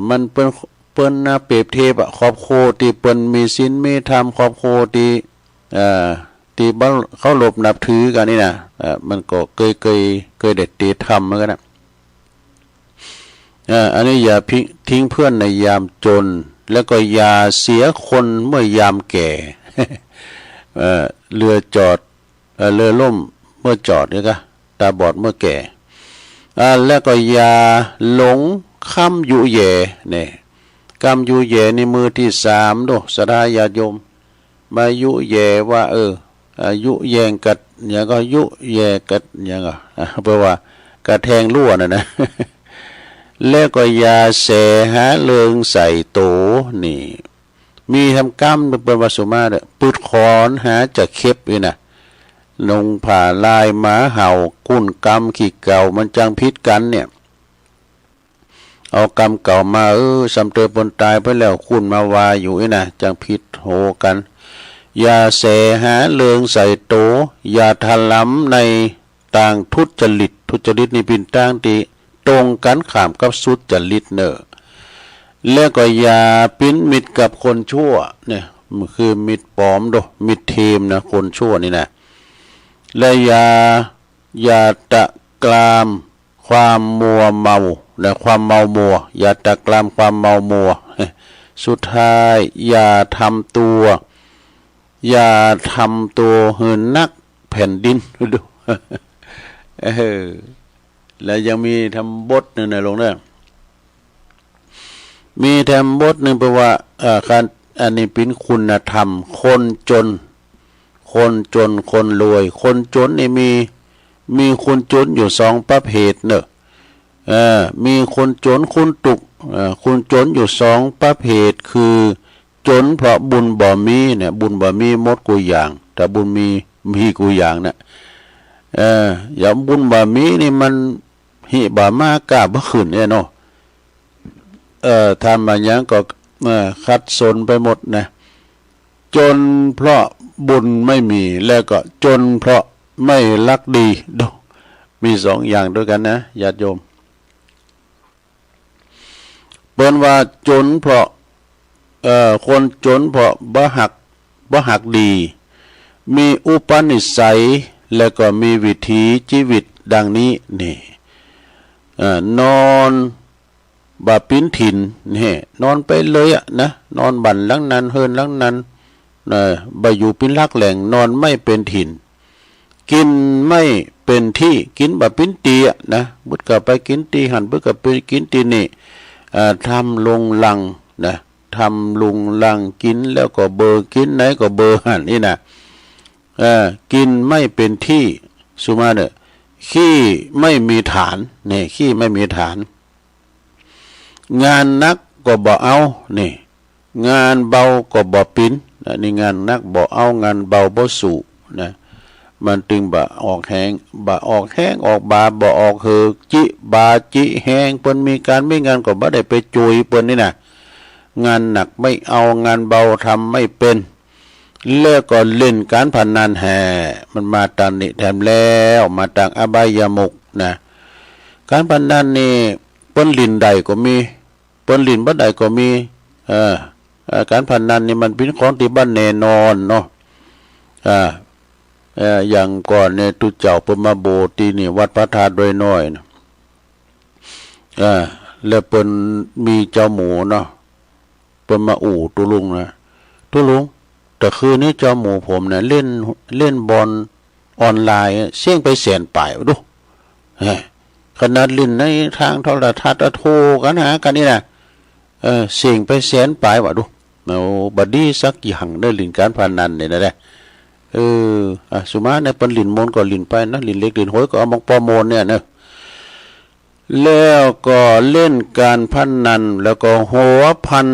มันเปิ้นนะเปรียบเทียบอะครอบครัวที่เปิ้นมีศีลมีธรรมครอบครัวที่บ้านเขาหลบนับถือกันนี่นะมันก็เคยได้ตีธรรมเหมือนกันนะอันนี้อย่าทิ้งเพื่อนในยามจนแล้วก็อย่าเสียคนเมื่อยามแก่เรือจอดเรือล่มเมื่อจอดนี่ก็ตาบอดเมื่อแก่แล้วก็อย่าหลงค้ำยุแย่เนี่ยกรรมยุแย่ในมือที่3ดูสดาญาโยมมายุแย่ว่ายุแยงกัดอย่างก็ยุแย่กัดอย่างก็แปลว่ากระแทงรั่วนะ แล้วก็อย่าเสหาเลิงใส่โตนี่มีทำกรรมเป็นวสุมาเด้อปุดขอนหาจะเข็บอีนะลงผ่าลายหมาเห่ากุ้นกรรมขี้เก่ามันจังพิษกันเนี่ยเอากรรมเก่ามาสำเตอปนตายไปแล้วคุณมาวาอยู่นะจังพิษโหกันอย่าเสหาเลิงใส่โตอย่าทะล้ำในต่างทุจริตนี่เป็นต่างที่ตรงกันข้ามกับสุจริตเนอะแล้วก็อย่าปิ้นมิตรกับคนชั่วเนี่ยคือมิตรปลอมดูมิตรเทีมนะคนชั่วนี่นะและอย่าตะกรามความมัวเมาและความเมามัวอย่าตะกรามความเมามัวสุดท้ายอย่าทำตัวหืนนักแผ่นดินดูแล้วยังมีทำบทหนึ่งนะลงเนี่ยมีทำบทหนึ่งแปลว่าการอันนี้เป็นคุณธรรมคนจนคนรวยคนจนนี่มีคนจนอยู่2ประเภทเนอะมีคนจนคนตุกคนจนอยู่2ประเภทคือจนเพราะบุญบ่มีเนี่ยบุญบ่มีหมดกูอย่างแต่บุญมีกูอย่างนะอย่างบุญบ่มีนี่มันหิบ่มากล้าบ่ขึ้นเนี่ยเนาะทำมาอย่างก็คัดสนไปหมดนะจนเพราะบุญไม่มีแล้วก็จนเพราะไม่รักดีดูมี2อย่างด้วยกันนะญาติโยมเปิ้นว่าจนเพราะคนจนเพราะบ่หักดีมีอุปนิสัยแล้วก็มีวิถีชีวิตดังนี้นี่นอนบาปิ้นถิ่นนี่นอนไปเลยอ่ะนะนอนบั่นหลังนั้นเฮินหลังนั้นบาอยู่ปิ้นลักแหล่งนอนไม่เป็นถิ่นกินไม่เป็นที่กินบาปิ้นตีอ่ะนะบึดกับไปกินตีหันบึดกับไปกินตีนี่ทำลงลังนะทำลุงลังกินแล้วก็เบอร์กินไหนก็เบอร์หันนี่นะกินไม่เป็นที่สุมาเนี่ยขี้ไม่มีฐานเนี่ยขี้ไม่มีฐานงานนักก็บ่เอานี่งานเบาก็บ่ปิ้นนี่งานนักบ่เอางานเบาบ่สู่นะมันตึงบ่ออกแห้งออกบาบ่ออกเฮอจิบาจิแห้งเปิ้นมีการไม่งานก็บ่ได้ไปจุยเปิ้นนี่นะงานหนักไม่เอางานเบาทำไม่เป็นแล้วก็เล่นการพนันแห่มันมาตามนี่แถมแล้วมาต่างอบายมุขนะการพนันนี่เปิ้นลินใดก็มีเปิ้นลินบ่ใดก็มีการพนันนี่มันเป็นของที่บ้านแน่นอนเนาะอย่างก่อนเนี่ยตุเจ้าเปิ้นมาโบสถ์ที่นี่วัดพระธาตุโดยน้อยนะแล้วเปิ้นมีเจ้าหมูเนาะเปิ้นมาตุลุงนะตุลุงแต่คืนนี้เจ้าหมูผมเนี่ยเล่นบอลออนไลน์เสี่ยงไป100,000ป่ายดูขนาดลิ้นในทางโทรทัศน์โทรกันหากันนี่นะเสี่ยงไป100,000ป่ายวะดูเอาบัดนี้สักอย่างได้ลิ้นการพนันเนี่ยนะสุมาในปันลิ้นมนก็ลิ้นไปนะลิ้นเล็กลิ้นห้อยก็เอามองปอมนเนี่ยนะ แล้วก็เล่นการพนันแล้วก็หัวพัน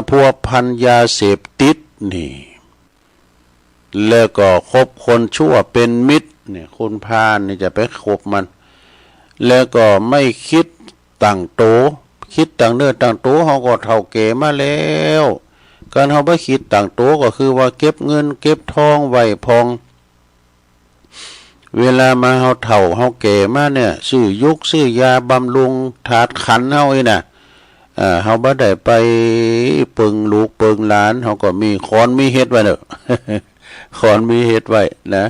พัวพันยาเสพติดนี่แล้วก็คบคนชั่วเป็นมิตรเนี่ยคนพาลนี่จะไปคบมันแล้วก็ไม่คิดตั้งโตคิดตั้งเนื้อตั้งตัวเขาก็เท่าแก่มาแล้วการเขาไปคิดตั้งตัวก็คือว่าเก็บเงินเก็บทองไว้พองเวลามาเขาเท่าเขาแก่มาเนี่ยซื้อยุกซื้อยาบำรุงถาดขันเขาอีน่ะเขาบ่ได้ไปปึงลูกปึงหลานเขาก็มีคอนมีเฮ็ดไว้เนอะ คอนมีเฮ็ดไว้นะ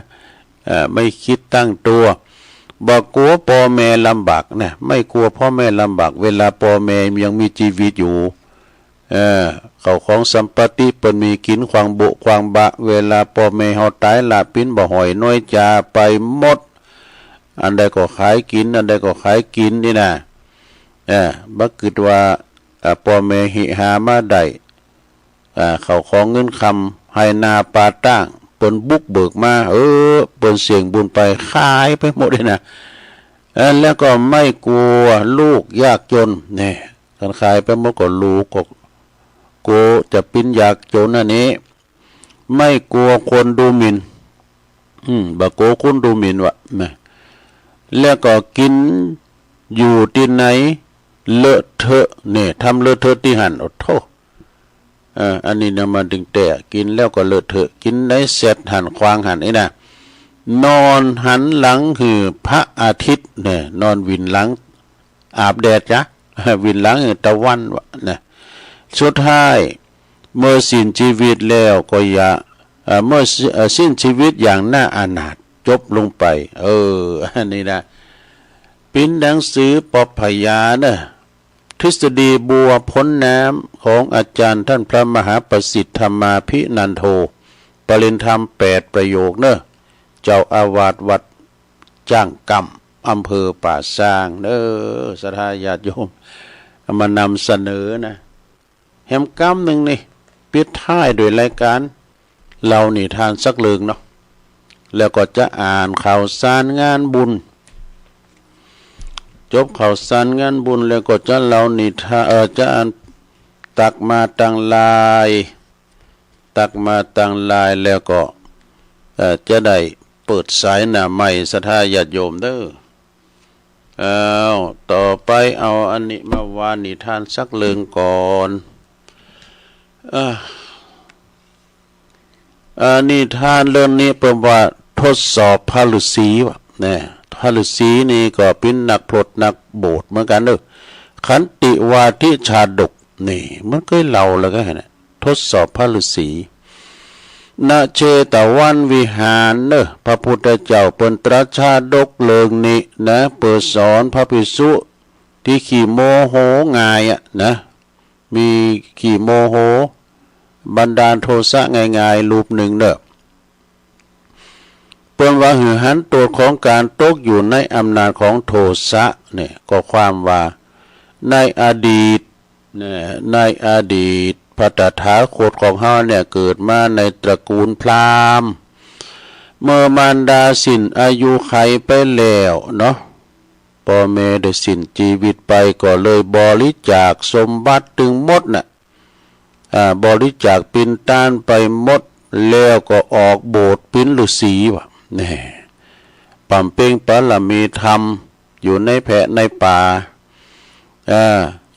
ไม่คิดตั้งตัวบ่กลัวพ่อแม่ลำบากนะไม่กลัวพ่อแม่ลำบากเวลาพ่อแม่ยังมีชีวิตอยู่เขาของสัมปติเปิ้นมีกินควางโบควางบะเวลาพ่อแม่เฮาตายลาปิ้นบ่หอยน้อยจาไปหมดอันใดก็ขายกินอันใดก็ขายกินนี่นะบักคิดว่าพ่อแม่หิหามาได้เขาของเงินคำให้นาปาตั้งเปิ้นบุกเบิกมาเปิ้นเสียงบุญไปขายไปหมดเลยนะแล้วก็ไม่กลัวลูกยากจนเนี่ยการขายไปหมดก็ลูกก็กลัวจะปิ้นยากจนอันนี้ไม่กลัวคนดูหมิ่นบ่กลัวคนดูหมิ่นวะนะแล้วก็กินอยู่ที่ไหนเลอะเทอะเนี่ยทำเลอะเทอะที่หันโอ้โธ่อันนี้นะมาดึงแต่กินแล้วก็เลอะเทอะกินได้เสร็จหันควางหันไอ้น่ะนอนหันหลังคือพระอาทิตย์เนี่ยนอนวินหลังอาบแดดจ้ะวินหลังตะวันวะนะสุดท้ายเมื่อสิ้นชีวิตแล้วก็อย่าเมื่อสิ้นชีวิตอย่างน่าอนาถจบลงไปอันนี้นะปิ้นหนังสือปพยานะทฤษฎีบัวพ้นน้ำของอาจารย์ท่านพระมหาประสิทธิ์ธรรมาภินันโทปริญธรรม8ประโยคเนอะเจ้าอาวาสวัดจ้างกำอำเภอป่าซางศรัทธาญาติโยมมานำเสนอนะแหมกำหนึ่งนี่ปิดท้ายโดยรายการเรานี่ทานสักเลืองเนาะแล้วก็จะอ่านข่าวสารงานบุญจบข่าวสารงานบุญแล้วก็จะเรานิทานจะอ่านตักมาตังลายแล้วก็จะได้เปิดสายหน้าใหม่ศรัทธาญาติโยมเด้อต่อไปเอาอันนี้มาวานนิทานสักเลืองก่อนนิทานเรื่องนี้เป็นว่าทดสอบพระฤาษีวะเนี่ยพระฤาษีนี่ก็เป็นนักพรตนักโบสถ์เหมือนกันเด้อขันติวาทิชาดกนี่มันเคยเล่าแล้วก็เนี่ยทดสอบพระฤาษีณเชตวันวิหารเนอะพระพุทธเจ้าเปิ้นตรัสชาดกเลิงนี้นะเปิดสอนพระภิกษุที่ขี้โมโหง่ายนะมีขี้โมโหบันดาลโทสะง่ายๆรูปหนึ่งเนอะเปิ้นว่าหือหันตัวของการตกอยู่ในอำนาจของโทสะเนี่ยก็ความว่าในอดีตพระตถาคตของเฮาเนี่ยเกิดมาในตระกูลพราหมณ์เมื่อมารดาสิ้นอายุไขไปแล้วเนาะพ่อแม่ได้สิ้นชีวิตไปก็เลยบริจาคสมบัติถึงหมดน่ะบริจาคปินตานไปหมดแล้วก็ออกโบสถ์เป็นฤาษีว่ะนี่ปั่มเป้งปะละมีธรรมอยู่ในแพะในป่า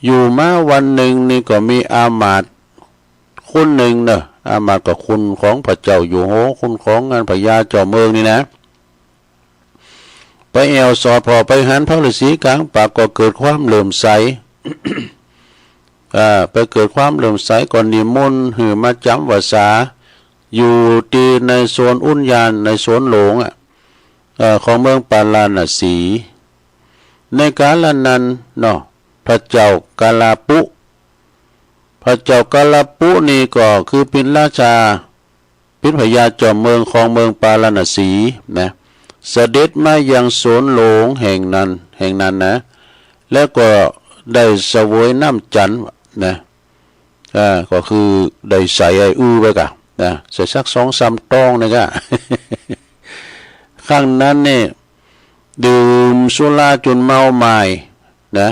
อยู่มาวันหนึ่งนี่ก็มีอามาตย์คนหนึ่งเนอะอามาตย์ก็คุณของพระเจ้าอยู่โหคุณของงานพญาเจ้าเมืองนี่นะไปแอวสอดพอไปหันพระฤาษีกลางปากก็เกิดความเหลื่อมใส ไปเกิดความเหลื่อมใสก่อนนิมนต์หือมาจำวาษาอยู่ที่ในโซนอุญญาณในโซนหลงของเมืองปาลาณสีในกาลนั้นเนาะพระเจ้ากาลาปุนี่ก็คือเป็นราชาเป็นพญาจอมเมืองของเมืองปาลาณสีนะเสด็จมายังโซนหลงแห่งนั้นนะแล้วก็ได้เสวยน้ำจันทร์นะก็คือได้ใส่ไอ้ไปกะนะใส่สัก2-3 ตองนะกะ ข้างนั้นเนี่ยดื่มสุราจนเมาหมาย นะ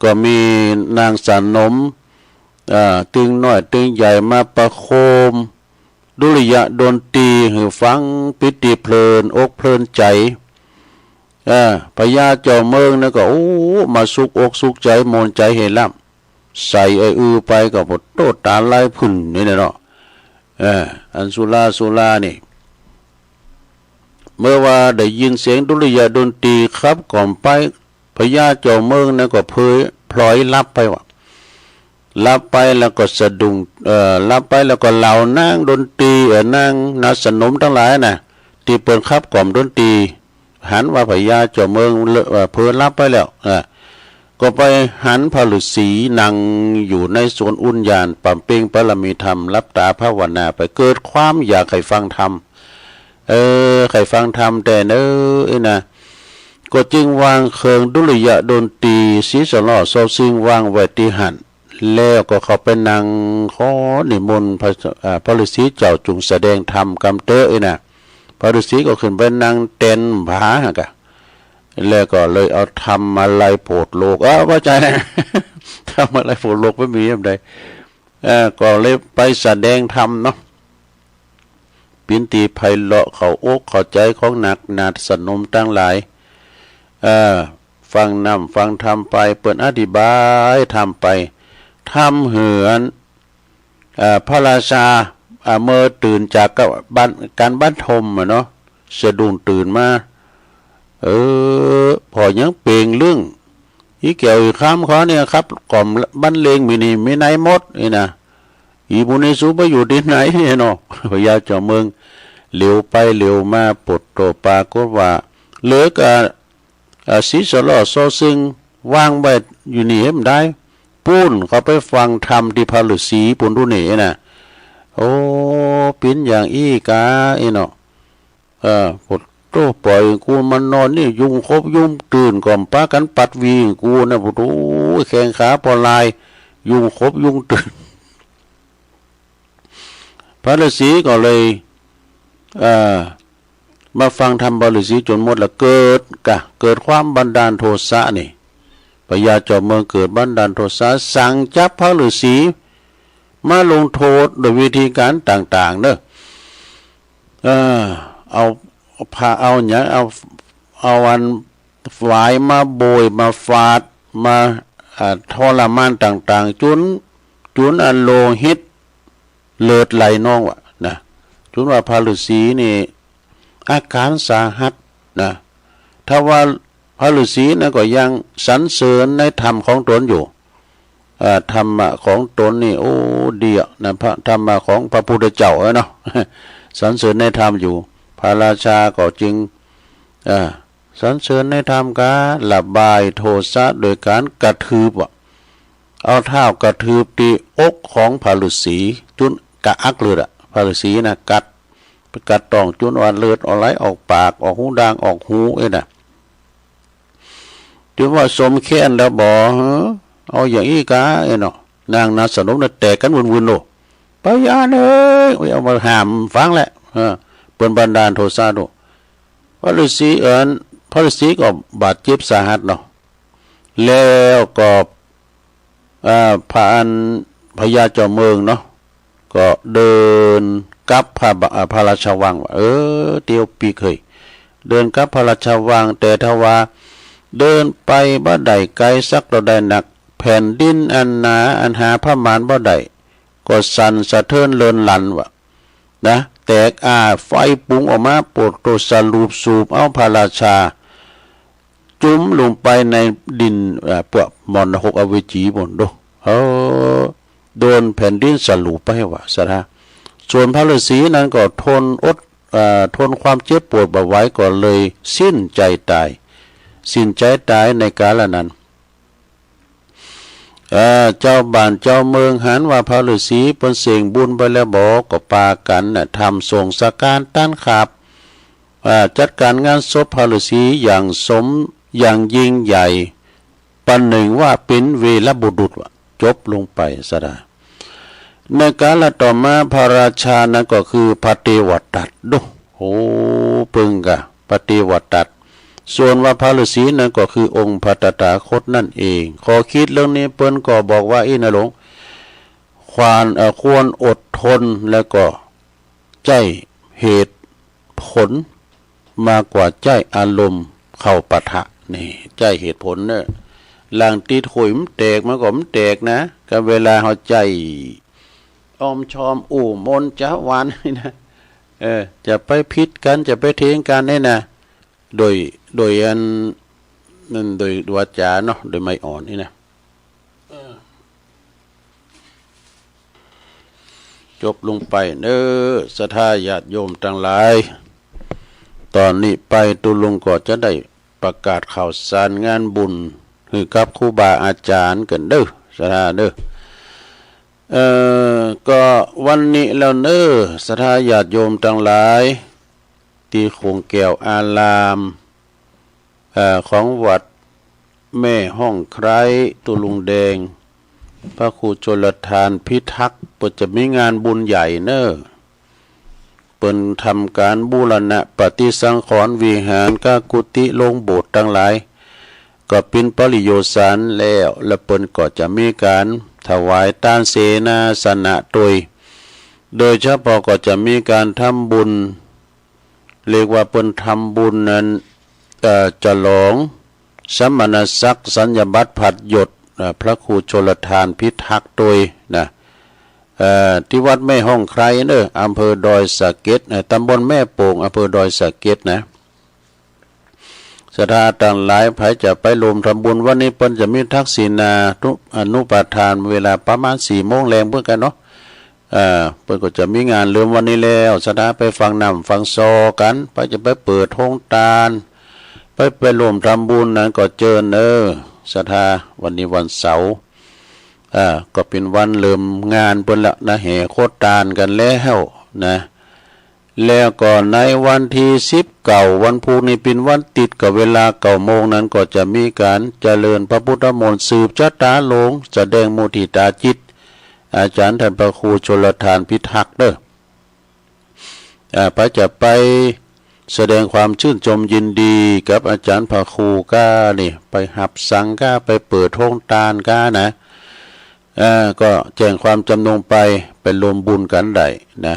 ก็มีนางสนมตึงน้อยตึงใหญ่มาประโคมดุริยะดนตรีหือฟังปิติเพลินอกเพลินใจพญาเจ้าเมืองนะก็โอ้มาสุกอกสุกใจมนใจเห็นล่ำใส่ไปก็พดโตตาไล่พุ่นนี่เนาะอันสุรานี่เมื่อว่าได้ยินเสียงดุริยะดนตรีครับก่อนไปพญาเจ้าเมืองนะก็พลอยรับไปว่ะรับไปแล้วก็สะดุ้งรับไปแล้วก็เหล่านั่งดนตรีนั่งนัสนมทั้งหลายนะที่เปิดครับกล่อมดนตรีหันว่าพญาเจ้าเมืองเพอรับไปแล้วก็ไปหันพระฤาษีนั่งอยู่ในสวนอุญญาณปั่มเป่งปรมีธรรมรับตาภาวนาไปเกิดความอยากให้ฟังธรรมใครฟังธรรมแต่นะก็จึงวางเครื่องดุริยะดนตรีสีสลอโซซิงวางไว้ที่หันแล้วก็เขาไปนั่งขอนิมนต์พระฤาษีเจ้าจุงแสดงธรรมกำเตอนะพระฤาษีก็ขึ้นไปนั่งเต้นผาหกะแล้วก็เลยเอาทำอะไรโปรดโลกว่าใจนะทำอะไรโปรดโลกไม่มีอะไรก็เลยไปแสดงธรรมเนาะปินตีไพเราะเขาอกเข้าใจของนักนาสนมตั้งหลายฟังธรรมไปเปิดอธิบายทำไปทำเหือนพระราชาเมื่อตื่นจากการบั้นทมเนาะสะดุ้งตื่นมาพอยังเปล่งเรื่องอีเกี่ยวอีข้ามเขาเนี่ยครับกล่อมบันเลงมีไหนหมดนี่นะอีบุญในสูไปอยู่ที่ไหนเนาะพญาเจ้าเมืองเหลียวไปเหลียวมาปดโตปาก็ว่าเหลือกสีสลอโซซึ่งวางไว้อยู่นี่เห็นได้ปูนเขาไปฟังธรรมที่พระฤาษีปุณรุเนนะโอ้ปิ้นอย่างอีกาเนาะปดโตปล่อยกูมันนอนนี่ยุงครบยุงตื่นก่อนป้ากันปัดวีกูนะปดโอ้แข้งขาปลายยุงครบยุงตื่นพระฤาษีก็เลยมาฟังธรรมพระฤาษีจนหมดแล้วเกิดความบันดาลโทสะนี่พญาเจ้าเมืองเกิดบันดาลโทสะสั่งจับพระฤาษีมาลงโทษโดยวิธีการต่างๆเนอะเอาผ้าเอาอย่างเอาวันฝายมาโบยมาฟาดมาทรมานต่างๆจุนอันโลหิตเลือดไหลน้องวะนะจุนว่าพระฤาษีนี่อาการสาหัสนะถ้าว่าพระฤาษีนะก็ยังสรรเสริญในธรรมของตนอยู่ธรรมะของตนนี่โอ้เดียนะพระธรรมะของพระพุทธเจ้าเนาะสรรเสริญในธรรมอยู่พระราชาก็จึงสรรเสริญในธรรมการะบายโทสะโดยการกระทืบเอาเท้ากระทืบที่อกของพระฤาษีจุนกะอักเลือดพระฤาษีนะกัดต้องจุนอ่อนเลือดออกไหลออกปากออกหูดังออกหูนะจุนว่าสมแค้นแล้วบ่เอาอย่างอีกาเนาะนางนาสนมน่ะแตกกันวุ่นๆโลไปยาเลยเอามาห้ามฟังแหละเปิ้นบันดาลโทสะโลพระฤาษีก็บาดเจ็บสาหัสเนาะแล้วก็พญาเจ้าเมืองเนาะก็เดินกับพระราชวังเตียวปีเคยเดินกับพระราชวังแต่ทว่าเดินไปบ่ได้ไกลสักเราได้หนักแผ่นดินอันหนาอันหาพระมารบ่ได้ก็สั่นสะเทือนเลินหลันวะนะแตกไฟปุ้งออกมาโปรดโตสรูปสูบเอาพระราชาจุ้มลงไปในดินพวกมรณะอเวจีบนดูโดนแผ่นดินสรูปไปว่าซะนะส่วนพระฤาษีนั้นก็ทนความเจ็บปวดบ่ไหวก็เลยสิ้นใจตายในกาลนั้นเจ้าบ้านเจ้าเมืองหันว่าพระฤาษีเป็นเสียงบุญไปแล้วบอกก็ปากันทำส่งสการต้านขับจัดการงานศพพระฤาษีอย่างยิ่งใหญ่ปันหนึ่งว่าเป็นเวรบุรุษจบลงไปซะได้ในกาลต่อมาพระราชานั้นก็คือพระเทวทัตดูโอ้ปึงกะพระเทวทัต ส่วนว่าพระฤาษีนั้นก็คือองค์พระตถาคตนั่นเองขอคิดเรื่องนี้เปิ้นก็บอกว่าอีนะหลงควรอดทนแล้วก็ใจเหตุผลมากกว่าใจอารมณ์เข้าปะทะนี่ใจเหตุผลเนี่ยหลังตีถุยมันแตกมันก็มันแตกนะกับเวลาเขาใจอ้อมชอมอู่มนจ้าวานนี่นะจะไปพิษกันจะไปเถียงกันนี่นะโดยอันนั่นโดยวาจาเนาะโดยไม่อ่อนนี่นะจบลงไปเน้อศรัทธาญาติโยมทั้งหลายตอนนี้ไปตุลุงก็จะได้ประกาศข่าวสารงานบุญคือกับครูบาอาจารย์กันเด้อศรัทธาเด้อก็วันนี้แล้วเน้อศรัทธาญาติโยมทั้งหลายที่คงแก้วอารามของวัดแม่ห้องไคร้ตุลุงแดงพระครูชลทานพิทักษ์เปิดจะมีงานบุญใหญ่เน้อเปิ่นทำการบูรณะปฏิสังขรณ์วิหารกกุฏิโรงโบสถ์ทั้งหลายก็เป็นปริโยสารแล้วและเปิ่นก็จะมีการถวายทานเสนาสนะโดยเฉพาะก็จะมีการทำบุญเรียกว่าเปิ่นทำบุญนั้นฉลองสมณศักดิ์สัญญบัตรผัดหยดพระครูชลทานพิทักษ์นะที่วัดแม่ห้องไคร้เนอะอำเภอดอยสะเก็ดตำบลแม่โป่งอำเภอดอยสะเก็ดนะศรัทธาต่างหลายไผจะไปรวมทำบุญวันนี้เปิ้นจะมีทักษิณาอนุปทานเวลาประมาณ4 โมงแรงเพื่อกันเนาะเปิ้นก็จะมีงานเริ่มวันนี้แล้วศรัทธาไปฟังนำฟังซอกันไปจะไปเปิดห้องตาลไปรวมทำบุญนั้นก็เจอศรัทธาวันนี้วันเสาร์ก็เป็นวันเริ่มงานเปิ้นละนะแห่โคตรตาลกันแล้วนะแล้วก็ในวันที่19วันพุธนี้เป็นวันติดกับเวลา9 โมงนั้นก็จะมีการเจริญพระพุทธมนต์สืบชะตาหลงแสดงมุทิตาจิตอาจารย์ท่านพระครูชลทานพิทักษ์พระจะไปแสดงความชื่นชมยินดีกับอาจารย์พระครูก้านี่ไปหับสังก้าไปเปิดห้องตาลก้านะก็แจ้งความจำนงไปรวมบุญกันได้นะ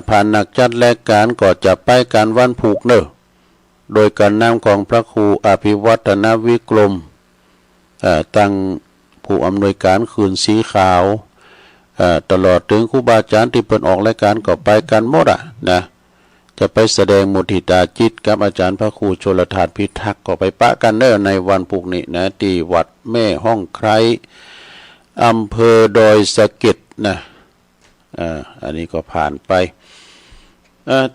ผ่านนักจัดและการก็จะไปการวันผูกโดยการนำของพระครูอภิวัฒนวิกรมตั้งผู้อำนวยการคืนสีขาวตลอดถึงครูบาอาจารย์ที่เปิดออกรายการก็ไปกันหมดนะจะไปแสดงมุทิตาจิตกับอาจารย์พระครูชลทานพิทักษ์ก็ไปปะกันในวันผูกนี้นะที่วัดแม่ห้องไคร้อำเภอดอยสะเก็ดนะอันนี้ก็ผ่านไป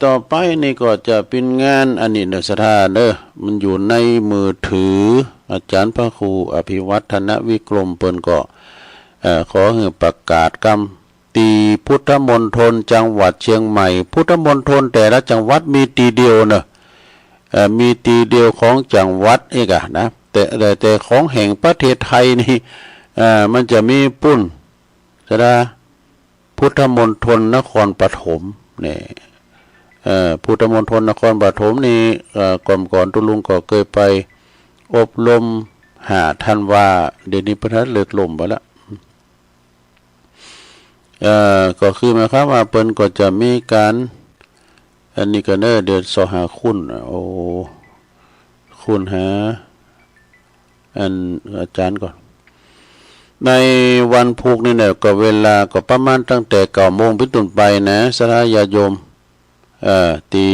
ต่อไปนี่ก็จะเป็นงานอันนี้ศรัทธามันอยู่ในมือถืออาจารย์พระครูอภิวัฒนวิกรมเปิ้นก็ขอให้ประกาศกรรมตีพุทธมณฑลจังหวัดเชียงใหม่พุทธมณฑลแต่ละจังหวัดมีตีเดียวมีตีเดียวของจังหวัดเอกนะแต่ของแห่งประเทศไทยนี่มันจะมีปุ้นศรัทธาพุทธมณฑลนครปฐมเนี่ยพุทธมณฑลนครปฐมนี่ก่อนตุลุงก็เคยไปอบรมธันวาเดี๋ยวนี้พระทัดเลิกลมไปแล้วก็คือหมายความว่าเปิ้นก็จะมีการอันนี้ก็เดือนสหาคุณคุณหาอันอาจารย์ก่อนในวันพุกนี่เนี่ยก็เวลาก็ประมาณตั้งแต่9 โมงเป็นต้นไปนะศรัทธาญาติโยมที่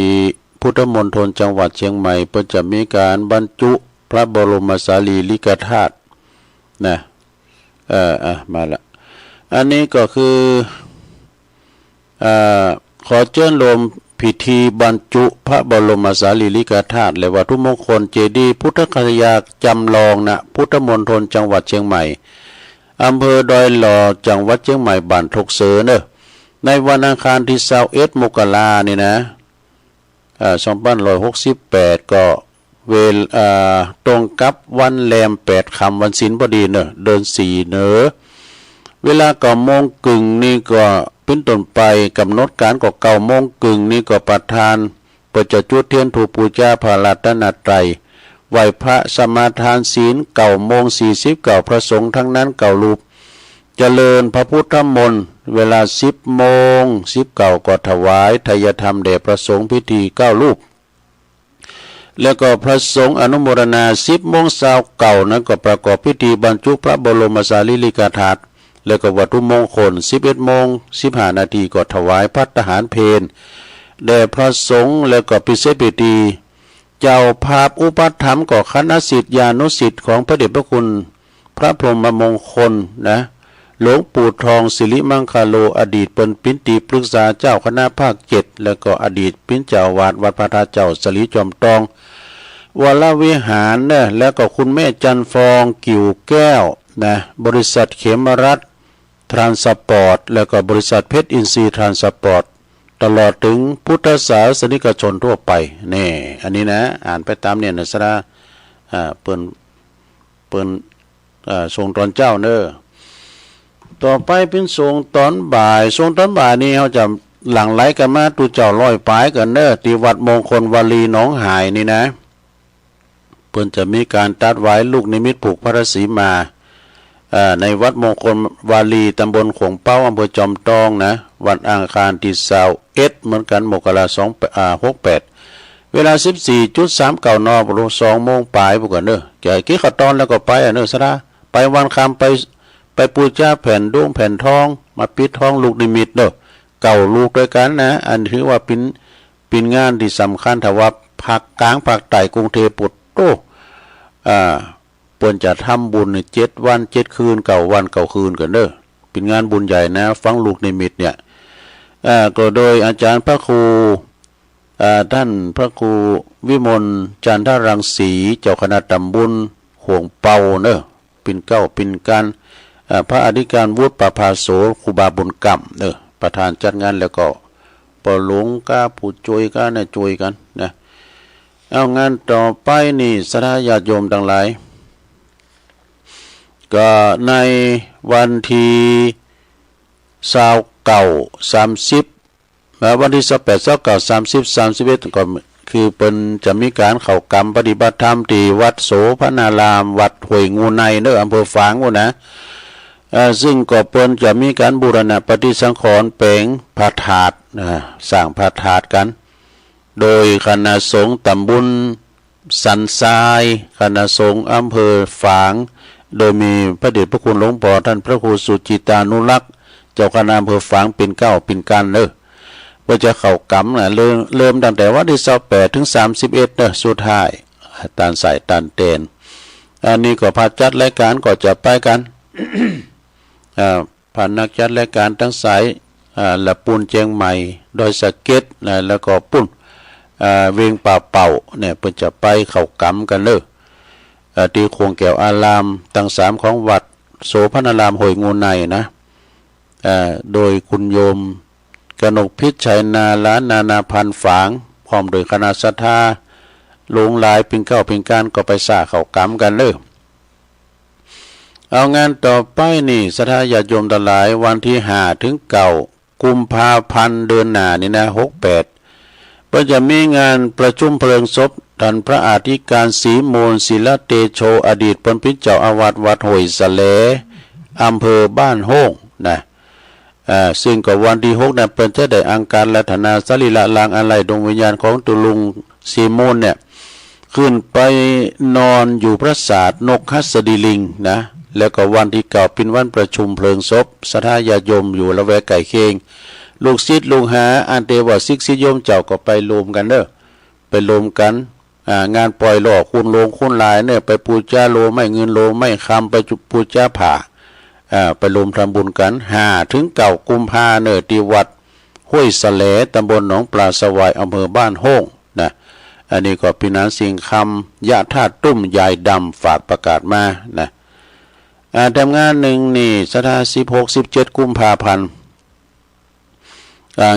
พุทธมณฑลจังหวัดเชียงใหม่เพิ่นจะมีการบรรจุพระบรมสารีริกธาตุนะมาละอันนี้ก็คือขอเชิญรวมพิธีบรรจุพระบรมสารีริกธาตุและวัตถุมงคลเจดีย์พุทธคยาจำลองนะพุทธมณฑลจังหวัดเชียงใหม่อำเภอดอยหล่อจังหวัดเชียงใหม่บ้านทกเสอในวันอังคารที่21 มกรานี่นะ2568ก็ตรงกับวันแรม8 ค่ำวันศีลพอดีเดือน4เวลา9 โมงครึ่งนี่ก็เป็นต้นไปกำหนดการก็9 โมงครึ่งนี่ก็ประธาน เปิดจะจุดเทียนถูกปูชาพระรัตนตรัยไหวพระสมาทานศีล9:40พระสงฆ์ทั้งนั้นรูปเจริญพระพุทธมนต์เวลา10:19ก็ถวายทายธรรมแด่พระสงฆ์พิธี9รูปแล้วก็พระสงฆ์อนุโมทนา10:29นั้นก็ประกอบพิธีบรรจุพระบรมสารีริกธาตุแล้วก็วัตถุมงคล11:15ก็ถวายภัตตาหารเพลแด่พระสงฆ์แล้วก็พิเศษพิธีเจ้าภาพอุปถัมภ์ก็คณะศิษยานุศิษย์ของพระเดชพระคุณพระพรหมมงคลนะหลวงปู่ทองสิริมังคโลอดีตเป็นปิณติปรึกษาเจ้าคณะภาค7แล้วก็อดีตปิณเจ้าวาดวัดพระธาตุเจ้าสลีจอมทองวรวิหารนะแล้วก็คุณแม่จันฟองกิ่วแก้วนะบริษัทเขมรัตน์ทรานสปอร์ตแล้วก็บริษัทเพชรอินทรีย์ทรานสปอร์ตตลอดถึงพุทธศาสนิกชนทั่วไปนี่อันนี้นะอ่านไปตามเนี่ยนะสระเปิ้นทรงตอนเจ้าเนอต่อไปเป็นทรงตอนบ่ายทรงตอนบ่ายนี่เขาจะหลั่งไหลกันมาตูเจ้าลอยปลายกันเนอที่วัดมงคลวารีหนองหายนี่นะเพิ่นจะมีการตัดไว้ลูกนิมิตผูกพระศรีมาในวัดมงคลวารีตำบลขงเป้าอำเภอจอมทองนะวันอังคารที่21เหมือนกันมกราคม68เวลา 14:39 น.ประมาณ2 โมงปลายพวกกันเด้อจะกี่ขตอนแล้วก็ไปเด้อซะนะไปวันคำไปปูชาแผ่นดวงแผ่นทองมาปิดทองลูกนิมิตเด้อ9ลูกด้วยกันนะอันถือว่าเป็นงานที่สำคัญถ้าว่าภาคกลางภาคใต้กรุงเทพปุตโตเปิ้นจะทำบุญ7 วัน 7 คืน9 วัน 9 คืนกันเด้อเป็นงานบุญใหญ่นะฟังลูกนิมิตเนี่ยก็โดยอาจารย์พระครูท่านพระครูวิมลจันทรังสีเจ้าคณะตำบลห่วงเปาเนอะปิ่นเก้าปิ่นการพระอธิการวุฒิประภาโสครูบาบุญกรรมเนอะประธานจัดงานแล้วก็ปอหลวงก้าผู้ช่วยก้าเนี่ยช่วยกันนะเอางานต่อไปนี่สถาญาติโยมทั้งหลายก็ในวันที่29 30วันที่28 29 30 31ก็คือเป็นจะมีการเข้ากรรมปฏิบัติธรรมที่วัดโสพนารามวัดห้วยงูในเนออำเภอฝางนะซึ่งก็เปิ้นจะมีการบูรณะปฏิสังขรณ์แปลงพระธาตุสร้างพระธาตุกันโดยคณะสงฆ์ตำบลสันทรายคณะสงฆ์อำเภอฝางโดยมีพระเดชพระคุณหลวงพ่อท่านพระครูสุจิตานุรักษ์เจ้าคณะอำเภอฝางเป็นเก้าเป็นกันเนอะว่าจะเข้ากรรมนะเริ่มตั้งแต่วันที่28 ถึง 31เนอะสุดท้ายตานใส่ตานเตนอันนี้ก็พาจัดรายการก็จะไปกัน ผ่านนักจัดรายการทั้งสายละปูนเจียงใหม่โดยสะเก็ตแล้วก็ปุ้นเวียงป่าเป่าเนี่ยเพิ่นจะไปเข้ากรรมกันเลยที่โคงแก้วอารามตั้ง3ของวัดโสพนารามห้วยงูในนะโดยคุณโยมกนกพิษชัยนาล้านนานาพันฝางพร้อมโดยคณะศรัทธาลงหลายเป็นเก้าเป็นการก็ไปสร้างเข้ากรรมกันเลยเอางานต่อไปนี่ศรัทธาญาติโยมทั้งหลายวันที่5 ถึง 9 กุมภาพันธ์เดือนหน้านี่นะ68ก็จะมีงานประชุมเพลิงศพท่านพระอธิการศรีมูลศิลเตโชอดีตเป็นพิเจ้าอาวาสวัดห้วยสะเลอำเภอบ้านโฮ่งนะซึ่งก็วันที่6นั้นเป็นจะได้อังการลัตนาสรีละลางอะไรดวงวิญญาณของตุลุงศรีมูลเนี่ยขึ้นไปนอนอยู่พระศาสตร์นกหัสดีลิงนะแล้วก็วันที่9เป็นวันประชุมเพลิงศพศรัทธาญาติโยมอยู่ละแวกไก่เคียงลูกศิษย์ลูกหาอันเตวศิษย์โยมเจ้าก็ไปรวมกันเด้อไปรวมกันงานปล่อยหล่อคุณโลงคุณลายเนี่ยไปปูชาโลไม่เงินโลไม่คำไปปูชาผ่าไปรวมทำบุญกัน5 ถึง 9 กุมภาเนอที่วัดห้วยสะเลตำบลหนองปลาสวายอำเภอบ้านโฮ่งนะอันนี้ก็พี่น้องสิ่งคำยะธาตุตุ้มยายดำฝากประกาศมานะทำงานหนึ่งนี่สถาน16 17 กุมภาพันธ์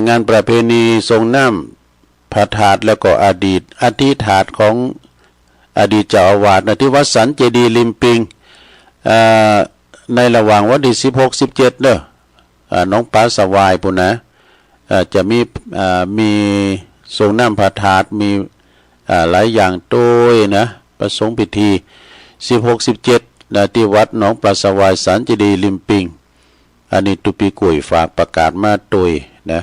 งานประเพณีทรงน้ำพระธาตุแล้วก็อดีตอธิธาตุของอดีตเจ้าอาวาสนะที่วัดสันเจดีย์ริมปิงในระหว่างวันที่16 17เด้อน้องปลาสวายปุ่นนะจะมี ทรงน้ำพระธาตุมีหลายอย่างโดยนะประสงค์พิธี16-17ที่วัดหนองปลาสวายสันเจดีย์ริมปิงอันนี้ตุปีกุยฝากประกาศมาโดยนะ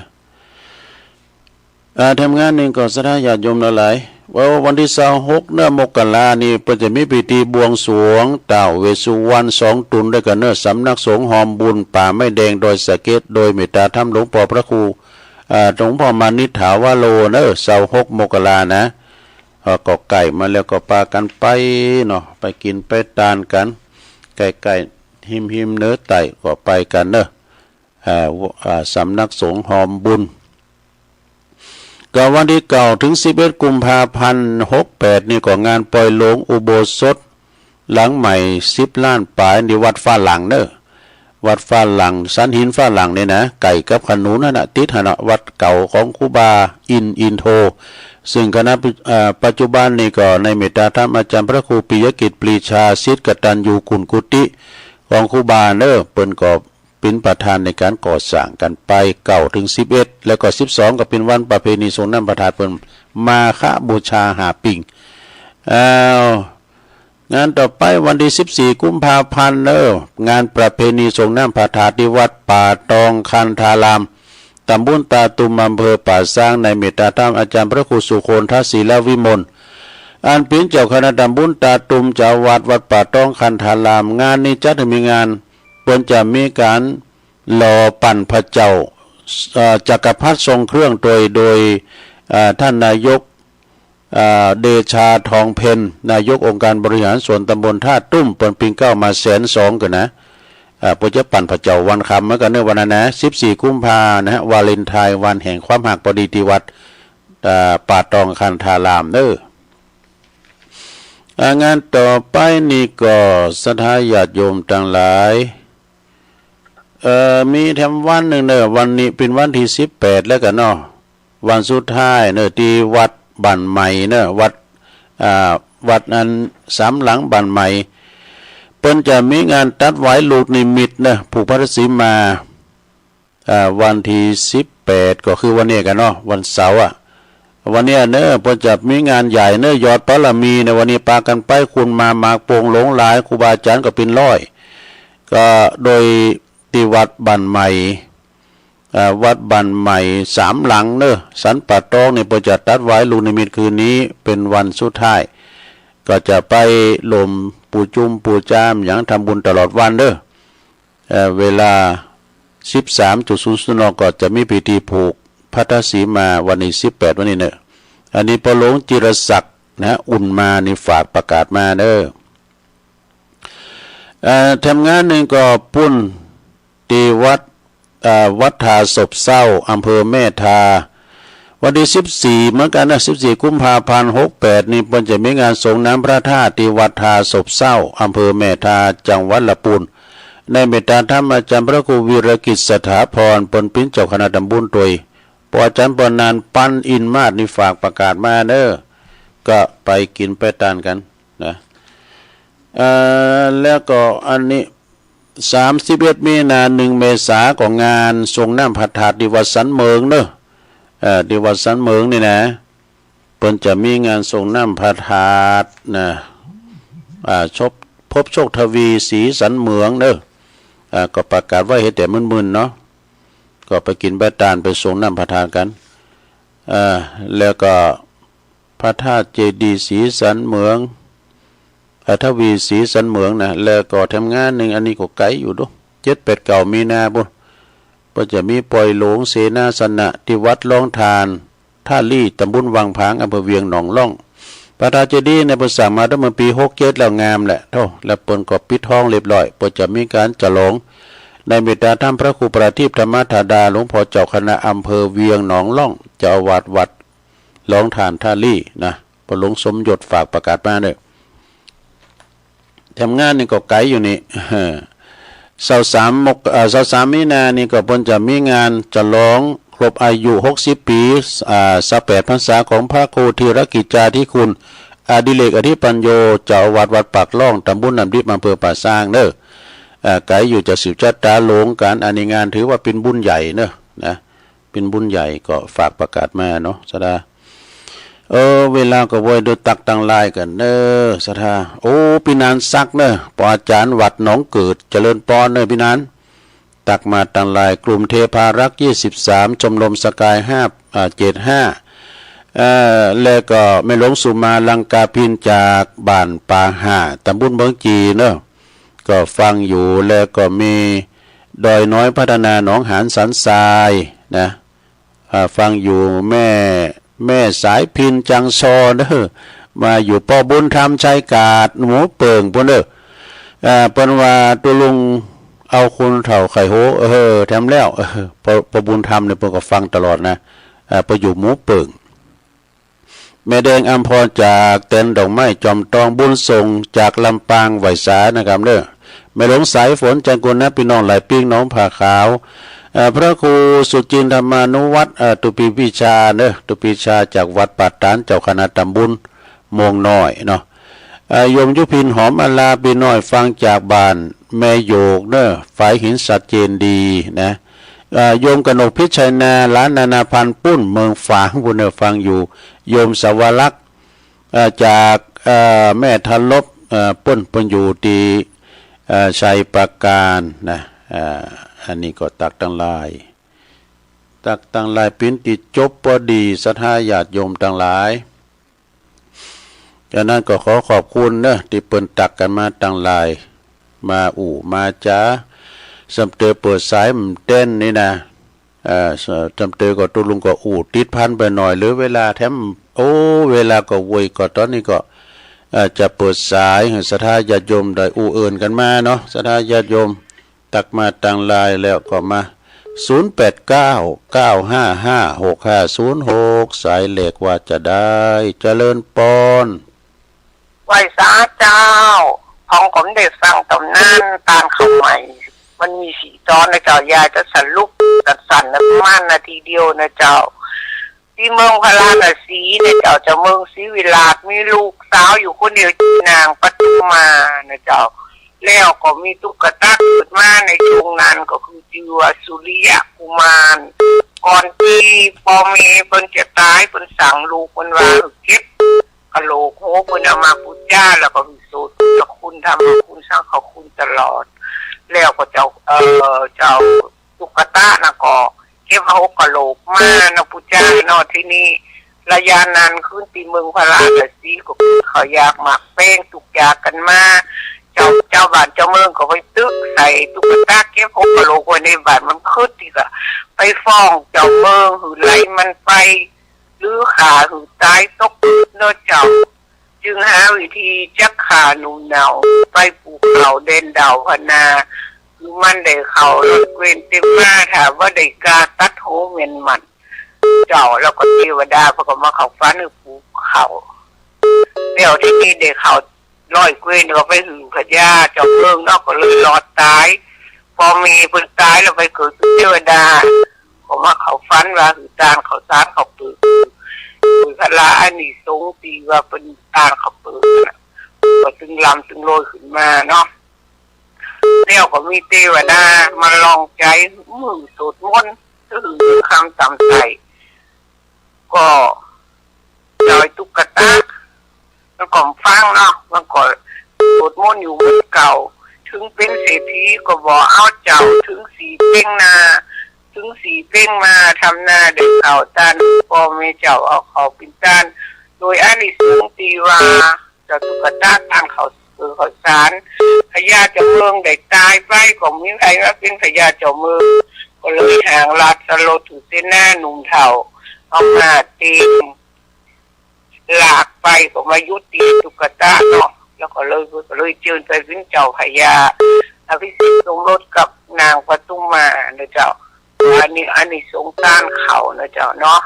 ทำงานหนึ่งก่อนสถานญาติโยมหลายว่าวันที่26เนื้อมกรานี่เพิ่นจะมีพิธีบวงสรวงเต่าเวสสุวรรณ2ตุนด้วยกันเนื้อสำนักสงฆ์หอมบุญป่าไม้แดงโดยสะเก็ดโดยเมตตาธรรมหลวงพ่อพระครูหลวงพ่อมานิถาวโลเนื้อ26มกรานะก็ไก่มาแล้วก็ปากันไปเนาะไปกินไปทานกันไก่หิมเนื้อไต่ก็ไปกันเนอะสำนักสงฆ์หอมบุญก็วันที่9 ถึง 11 กุมภาพันธ์ 68นี่ก็งานปล่อยโลงอุโบสถหลังใหม่10 ล้านปลายที่วัดฟ้าหลังเนอะวัดฟ้าหลังสันหินฟ้าหลังเนี่ยนะไก่กับขนุนนั่นน่ะติดหนะวัดเก่าของครูบาอินโทซึ่งคณะปัจจุบันนี่ก็ในเมตตาธรรมอาจารย์พระครูปิยกิจปรีชาศิษย์กตัญญูกุลกุฏิของครูบาเนอะเปิ้นก็เป็นประธานในการก่อสร้างกันไป9 ถึง 11แล้วก็12ก็เป็นวันประเพณีสงฆ์น้ำพระธาตุเปิ้นมาฆบูชาหาปิ่งงานต่อไปวันที่14 กุมภาพันธ์งานประเพณีสงฆ์น้ำพระธาตุที่วัดป่าตองคันธารามตำบลตาตุมอำเภอป่าซางในเมตตาธรรมอาจารย์พระครูสุโคนทศีลวิมลอันเป็นเจ้าคณะตำบลตาตุมเจ้าวัดป่าตองคันธารามงานนี้จัดให้มีงานเปิ้นจะมีการหล่อปั่นพระเจ้าจักรพรรดิทรงเครื่องโดยท่านนายกเดชาทองเพนนายกองค์การบริหารส่วนตำบลท่าตุ้มเปิ้นปิงเก้ามา120,000กันนะเปิ้นจะปั่นพระเจ้าวันคำเหมือนกันในวันนั้นนะ14 กุมภานะฮะวาเลนไทน์วันแห่งความหักพอดีที่วัดป่าตองคันธารามงานต่อไปนี่ก็สถานญาติโยมทั้งหลายมีแถมวันหนึ่งวันนี้เป็นวันที่18แล้วกันเนาะวันสุดท้ายที่วัดบ้านใหม่วัดนั้น3 หลังบ้านใหม่เปิ้นจะมีงานตัดไว้ลูกนิมิตผูกพัทสีมาวันที่18ก็คือวันนี้กันเนาะวันเสาร์วันนี้เปิ้นจะมีงานใหญ่ยอดปรมีในวันนี้ปากันไปคุณมาหมากโป่งหลงหลายครูบาอาจารย์ก็เป็น100ก็โดยที่วัดบ้านใหม่วัดบ้านใหม่3 หลังสันป่าตองนี่เปิ้นจะตัดไว้ลูกนิมิตคืนนี้เป็นวันสุดท้ายก็จะไปลมปู่จุมปู่จามอย่างทำบุญตลอดวันเวลา 13:00 นก็จะมีพิธีผูกพัทสีมาวันที่18วันนี้อันนี้ปอหลวงจิรศักดิ์นะอุ่นมานี่ฝากประกาศมาทำงานหนึ่งก็ปุ้นที่วัดทาศพเศร้าอำเภอแม่ทาวันที่14เหมือนกันนะ14 กุมภาพันธ์ 68นี่เปิ้นจะมีงานสงน้ำพระธาตุที่วัดทาศพเศร้าอำเภอแม่ทาจังหวัดลำพูนในเมตตาธรรมอาจารย์พระครูวีรกิจสถาพรเปิ้นเป็นเจ้าคณะตำบลตัวยปอาจารย์ปนานปันอินมาศนี่ฝากประกาศมาก็ไปกินไปทานกันนะแล้วก็อันนี้31 มีนา1 เมษาของงานทรงน้ำพระธาตุที่วัดสันเมืองที่วัดสันเมืองนี่นะเปิ้นจะมีงานทรงน้ำพระธาตุนะพบโชคทวีศรีสันเมืองก็ประกาศไว้ให้แต่มึนๆเนาะก็ไปกินไปทานไปทรงน้ำพระธาตุกันแล้วก็พระธาตุเจดีย์ศรีสันเมืองทวีศรีสันเมืองนะแล้วก็ทำงานหนึ่งอันนี้ก็ไกลอยู่ด้วย7-8 มีนาบุญก็จะมีปล่อยหลวงเสนาสนะที่วัดล่องทานท่าลี่ตำบลวังผางอำเภอเวียงหนองล่องพระธาตุเจดีย์ในภาษามาตั้งแต่ปี67แล้วงามแหละแล้วเปิ้นก็ปิดทองเรียบร้อยก็จะมีการฉลองในเมตตาธรรมพระครูประทีปธรรมธาดาหลวงพ่อเจ้าคณะอำเภอเวียงหนองล่องเจ้าวัดล่องทานท่าลี่นะพระหลวงสมยศฝากประกาศมาทำงานนี่ก็ไกลอยู่นี่23 มีนานี่ก็เพิ่นจะมีงานฉลองครบอายุ60 ปี28 พรรษาของพระครูธีรกิจจาธิคุณอดิเรกอธิปัญโยเจ้าวัดปากล่องตำบลน้ำดิบอำเภอป่าซางไกลอยู่จะ10 จัตตาหลงการอันนี้งานถือว่าเป็นบุญใหญ่นะเป็นบุญใหญ่ก็ฝากประกาศมาเนาะสดา เวลาก็ไว้ดูตักตังลายกันเนศรัทธาโอ้พี่นานซักเนปออาจารย์วัดหนองเกิดเจริญปอนเนพี่นานตักมาตังลายกลุ่มเทพารักษ์23ชมรมสกาย75แล้วก็แม่หลวงสุมาลังกาพินจากบ้านปาห้าตำบลเมืองจีเนอะก็ฟังอยู่แล้วก็มีดอยน้อยพัฒนาหนองหานสันทรายนะฟังอยู่แม่สายพินจังซอเด้อมาอยู่ปอบุญธรรมชัยกาดหมูเปิงพุ่นเด้อเปิ้นว่าตัวลุงเอาคุณเฒ่าไข่โหแถมแล้วปอบุญธรรมเนี่ยเพิ่นก็ฟังตลอดนะไปอยู่หมูเปิงแม่แดงอัมพรจากเต็นดอกไม้จอมตองบุญส่งจากลำปางไหวสานะครับเด้อแม่หลวงสายฝนจันกุลนะพี่น้องหลายปิ้งน้องผ่าขาวพระครูสุจินธรรมานุวัตรตุปีพิชาเนอะตุปีชาจากวัดปัตตานเจ้าคณะตำบลมงน้อยเนาะโยมยุพินหอมอลาปีน้อยฟังจากบ้านแม่โยกเนอะฝ่ายหินสัจเจนดีนะโยมกนกพิชัยนาล้านนานาพันปุ้นเมืองฝางบุญเนอฟังอยู่โยมสวรักษ์จากแม่ทันลบปุ้นอยู่ที่ชัยประการนะอันนี้ก็ตักตั้งหลายปิ้นติดจบพอดีศรัทธาญาติโยมตั้งหลายดังนั้นก็ขอขอบคุณนะที่เปิ้นตักกันมาตั้งหลายมามาจ้าสำเตอเปิดสายมันเต้นนี่นะจำเตอก็ตุลุงก็ติดพันไปหน่อยหรือเวลาแถมเวลาก็วยก็ตอนนี้ก็จะเปิดสายให้ศรัทธาญาติโยมได้เอิ้นกันมาเนาะศรัทธาญาติโยมตักมาตังลายแล้วก็มา0899556506สายเหล็กว่าจะได้เจริญปอนไหวสาเจ้าของผมเด็กฟังตำนานตาลเขาใหม่มันมี4 ตอนนะเจ้ายายจะสั่นลุกตัดสั่นนะม่านนาทีเดียวนะเจ้าที่เมืองพาราณสีนะเจ้าจะเมืองศรีวิลาศมีลูกสาวอยู่คนเดียวนางปทุมมานะเจ้าแล้วก็มีตุ๊กตาเกิดมาในช่วงนั้นก็คือชื่อว่าสุริยะกุมารก่อนที่พ่อแม่เพิ่นจะตายเพิ่นสั่งลูกเพิ่นว่าเก็บกะโหลกโหเพิ่นเอามาปูชาแล้วก็มีสูตรจะคุณทำคุณสร้างเขาคุณตลอดแล้วก็เจ้าตุ๊กตานะก็เก็บเอากะโหลกมานะปูชาเนาะที่นี่ระยะนั้นขึ้นที่เมืองพาราณสีก็เขาอยากหมักแป้งตุกยากันมาเจ้าบ้านเจ้าเมืองก็ไปตึกใส่ตุ๊กตาเก็บหกกะโหลกไว้ในบ้านมันขึ้นที่ก็ไปฟ้องเจ้าเมืองหือไล่มันไปหรือขาหือตายตกเนื้อเจ้าจึงหาวิธีจักขาหนุ่มเนาไปปลูกเขาเด่นดาวพนาคือมันได้เขาเกวนเต็มมาถามว่าได้กาตัดโหเมียนมันเจ้าแล้วก็เทวดาพอก็มาเขาฟ้าหรือปลูกเขาเดี๋ยวที่นี่เด็กเขาร้อยเกวนก็ไปหือพญาเจ้าเมืองนอกก็เลยรอดตายพอมีเพิ่นตายแล้วไปเกิดเป็นเทวดาผมว่าเขาฟันว่าหือตาลเขาซาดเขาปืนหือพระอันนี้ทรงตีว่าเป็นตาลเขาปืนก็ตึงลำตึงโรยขึ้นมาเนาะเดี๋ยวก็มีเทวดามาลองใจมือสูดมนต์คือคำตำใส่ก็ลอยตุ๊กตามันก็ฟังเนาะมันก็สูดมนต์อยู่เหมือนเก่าถึงเป็นเศรษฐีก็บอกเอาเจ้าถึงสีเป้งนาถึงสีเป้งมาทำนาเด็กเขาตันพ่อแม่เจ้าเอาเขาปินตันโดยอานิสงส์ตีว่าเจ้าตุ๊กตาตั้งเขาเขาสารพญาเจ้าเมืองได้ตายไปก็มีใครว่าเป็นพญาเจ้าเมืองก็เลยห่างลัดสโลถูเส้นหน้าหนุ่มเฒ่าเอามาตีหลากไปก็มายุติตุ๊กตาเนาะแล้วก็เลยเชิญไปเป็นเจ้าพญาอภิสิทธิ์สมรสกับนางปทุมมานะเจ้าอันนี้สงสารเขานะเจ้าเนาะ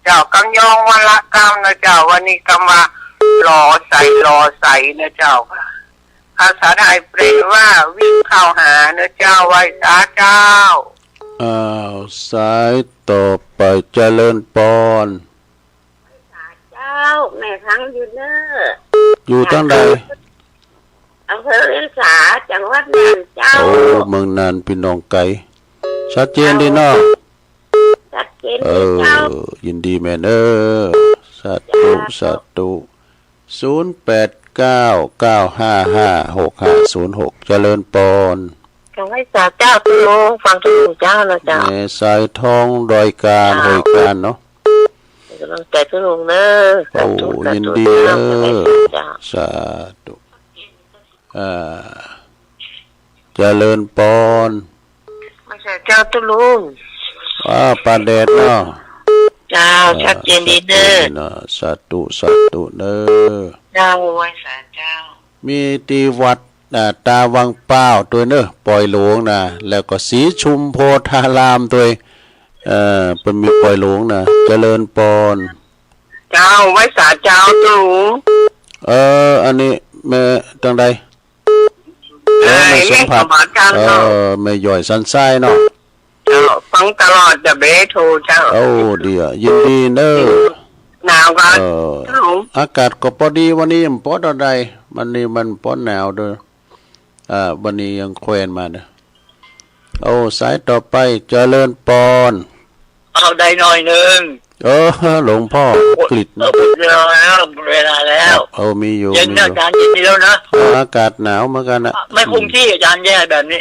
เจ้ากำยองวันละกรรมนะเจ้าวันนี้ก็มารอใส่นะเจ้าภาษาไทยแปลว่าวิ่งเข้าหานะเจ้าไหว้สาเจ้าสายต่อไปเจริญปอนเจ้าแม่ทั้งอยู่เนออยู่ตั้งใดอำเภอเลียงสาจังหวัดน่านเจ้าเมืองน่านพี่น้องไก่ชัดเจนดีเนาะชัดเจนเจ้ายินดีแม่ส าธุ0899555656เจริญปอนจังไว้สาเจ้าตุลุงฟังตุลุงเจ้านะเจ้าแม่สายทองรอยการเนาะกำลังใจตุลุงเนอะโอ้ยินดีสาธุเจริญปอนไม่ใช่เจ้าตุลุงปลาแดดเนาะเจ้าชัดเจนดีเด้อสาธุเด้อเจ้าไว้สาเจ้ามีที่วัดตาวังเป้าตัวเนอะปล่อยหลวงนะแล้วก็สีชุมโพธารามตัวเป็นมีปล่อยหลวงนะเจริญปอนเจ้าไว้สาเจ้าตุลุงอันนี้แม่จังใดไม่สัมผัสไม่ย่อยสันไส้เนาะฟังตลอดจะเบโทเจ้าโอ้เดี๋ยวยินดีเนอะหนาวกันอากาศก็พอดีวันนี้มันพอดอะไรวันนี้มันพอหนาวด้วยวันนี้ยังแควนมาเนอะสายต่อไปเจริญปอนเอาได้หน่อยนึงหลวงพ่อกฤษนะเวลาแล้วมีอยู่เย็นนะอาจารย์เย็นดีแล้วนะอากาศหนาวเหมือนกันนะไม่คงที่อาจารย์แย่แบบนี้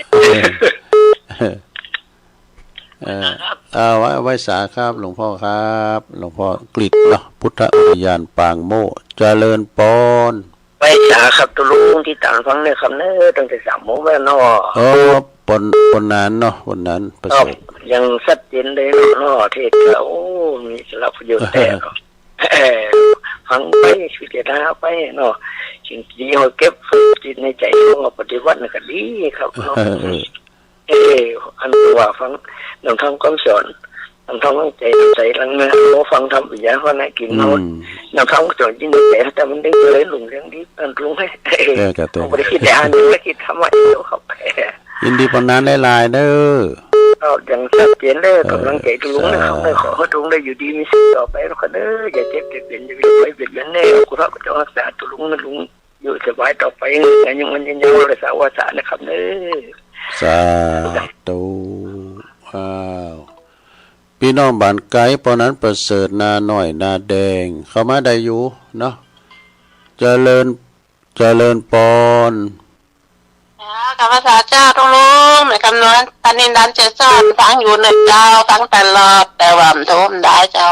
ไว้สาครับหลวงพ่อครับหลวงพ่อกฤษเนาะพุทธอุทยานปางโมเจริญปอนไว้สาครับตุลุงที่ต่างฟังเนี่ยคำเนื้อตั้งแต่3 โมงแล้วเนาะปนนั้นเนาะปนนั้นประเสริฐยังชัดเจนเลยเนาะเทศโอ้มีสลับประโยชน์แต่ฟังไปพิจารณาไปเนาะสิ่งที่เราเก็บจิตในใจเราปฏิวัติก็ดีครับเนาะอันว่าฟังนำทำคำสอนนำทำตั้งใจลังเนื้อเราฟังทำปัญญาเขาในกินนอนนำทำสอนจริงใจแต่มันได้เลยหลงเรื่องนี้มันหลงให้ไม่ได้คิดแต่อันนี้ไม่คิดทำอะไรเดียวครับยินดีปนนั้นหลายๆเด้ออย่างชัดเจนเลยกำลังใจตุลุงนะครับขอให้ตุลุงได้อยู่ดีมีสุขต่อไปแล้วก็เด้ออย่าเจ็บอย่าเปลี่ยนอย่าไปเปลี่ยนแน่กูรักจะรักษาตุลุงนะลุงอยู่สบายต่อไปยังมันยังรักษาวาสนานะครับเด้อสาธุพี่น้องบ้านไกลปอนั้นประเสริฐนาหน่อยนาแดงเข้ามาได้อยู่เนาะเจริญปอนคำภาษาเจ้าตุลุงในคำนวณตอนนี้ดันจะซ่อนฟังอยู่ในเจ้าฟังตลอดแต่ว่ามันโทมได้เจ้า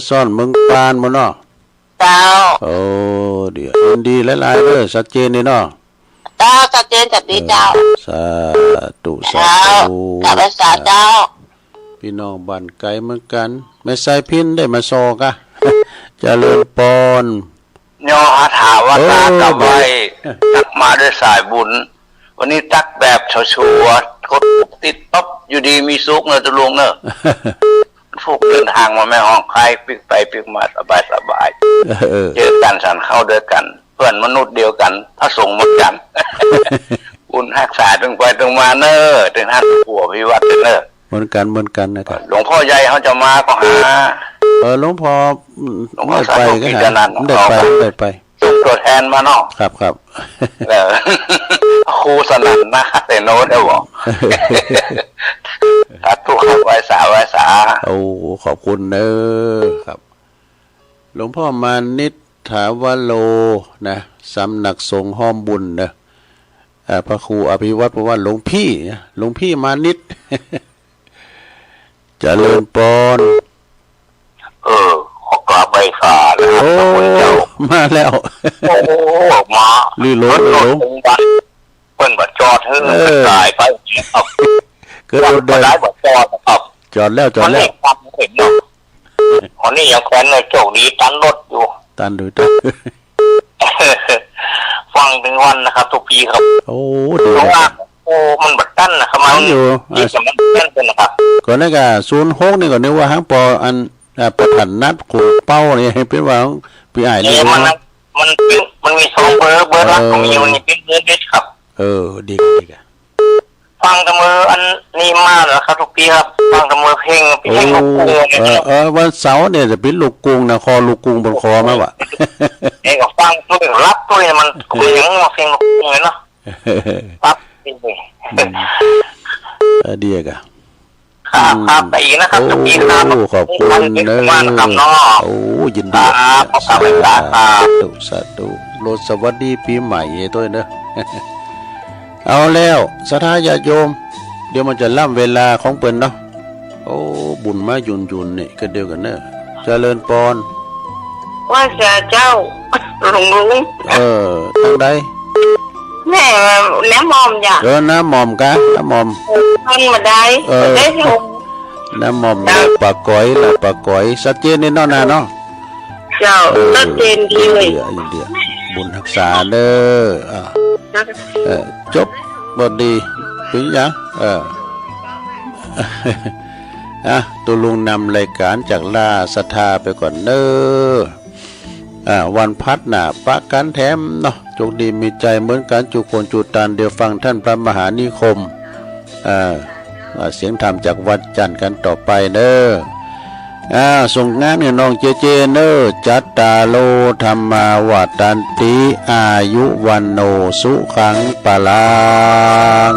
ซ่อนมึงปานมั้งเนาะเจ้าเดี๋ยวยินดีหลายๆเด้อชัดเจนนี่เนาะเจ้าชัดเจนจัดดีเจ้าสาธุคำภาษาเจ้าพี่น้องบ้านไกลเหมือนกันไม่ใส่พินได้มาโซกะเจริญปอนย่ออาถาวาตากลับไว้ตักมาด้วยสายบุญวันนี้ตักแบบชัวร์กดติดปั๊บอยู่ดีมีสุขเนอะตุลุงเนอะฟูกเดินทางมาแม่ห้องใครปิกไปปิกมาสบายเจอกันสันเข้าด้วยกันเพื่อนมนุษย์เดียวกันพระสงฆ์เหมือนกันบุญรักษาตรงไปตรงมาเนอะถึงท่านผัวพิวัตรเนอะเหมือนกันนะครับหลวงพ่อใหญ่เขาจะมาก็หาหลวงพ่อไม่ไปก็หาได้ไปตัวแทนมาเนาะครับครูสนั่นนะแต่โน้ตได้บอกครับทุกข์ไว้สาขอบคุณเนอะครับหลวงพ่อมานิษฐาวโลนะสำนักสงฆ์ห้อมบุญนะพระครูอภิวัตรบอกว่าหลวงพี่มานิษเจริญปอนขอกราบใบขานะครับมาแล้วมาลื่นรถเพิ่นบัดจอดตายไปครับเกิดเดินได้บัดจอดครับจอดแล้วเห็นเนาะวันนี้ยังแขวนเลยโจกดีตันรถอยู่ตันดูฟังถึงวันนะครับทุกปีครับดีว่ามันบัดตั้นนะครับมันอยู่ที่สำนักงานเป็นนะครับก่อนหน้าก็06นี่ก่อนนึกว่าฮังปออันประถันนัดขู่เป้านี่เป็นว่าพี่ไอ้นี่มันมี2เบอร์รักของมีมันเป็นเบอร์เด็ดครับดีฟังกับมืออันนี้มากนะครับทุกปีครับฟังกับมือเพลงลูกกรุงวันเสาร์เนี่ยจะเป็นลูกกรุงนะคอลูกกรุงบนคอมาวะก็ฟังตัวรับตัวมันยังมาเพลงลูกกรุงเลยเนาะปั๊บดีกะค ครับไปอีกนะครับจะมีครับ โอ้ขอบคุณเนอะ มากครับเนาะ โอ้ยินดี ครับขอบคุณครับ สาธุโลดสวัสดีปีใหม่ด้วยเนอะ เอาแล้วสถาญาติโยม เดี๋ยวมันจะล่ำเวลาของเปิ้นเนาะโอ้บุญมายุนนี่ก็เดียวกันเนอะเจริญปอน ว่าเสียเจ้าหลงลุง ทางใด แม่แม่มอมจ้ะ น้ำหม่อมกะน้ำหม่อม ท่านมาได้ได้ชม น้ำหม่อมปากก้อยละปากก้อยชัดเจนแน่นอนนะเนาะ เจ้าชัดเจนดีเลย เดียวบุญรักษาเด้อจบบทดีเป็นยังตัวลุงนำรายการจากล่าศรัทธาไปก่อนเด้อวันพัดหนาปะกันแถมเนาะจงดีมีใจเหมือนกันจุคนจุตานเดี๋ยวฟังท่านพระมหานิคมเสียงธรรมจากวัดจันทร์กันต่อไปเด้อส่งงานกับน้องเจเจเนอจัตตาโลธรรมาวัตันติอายุวันโนสุขังปะลัง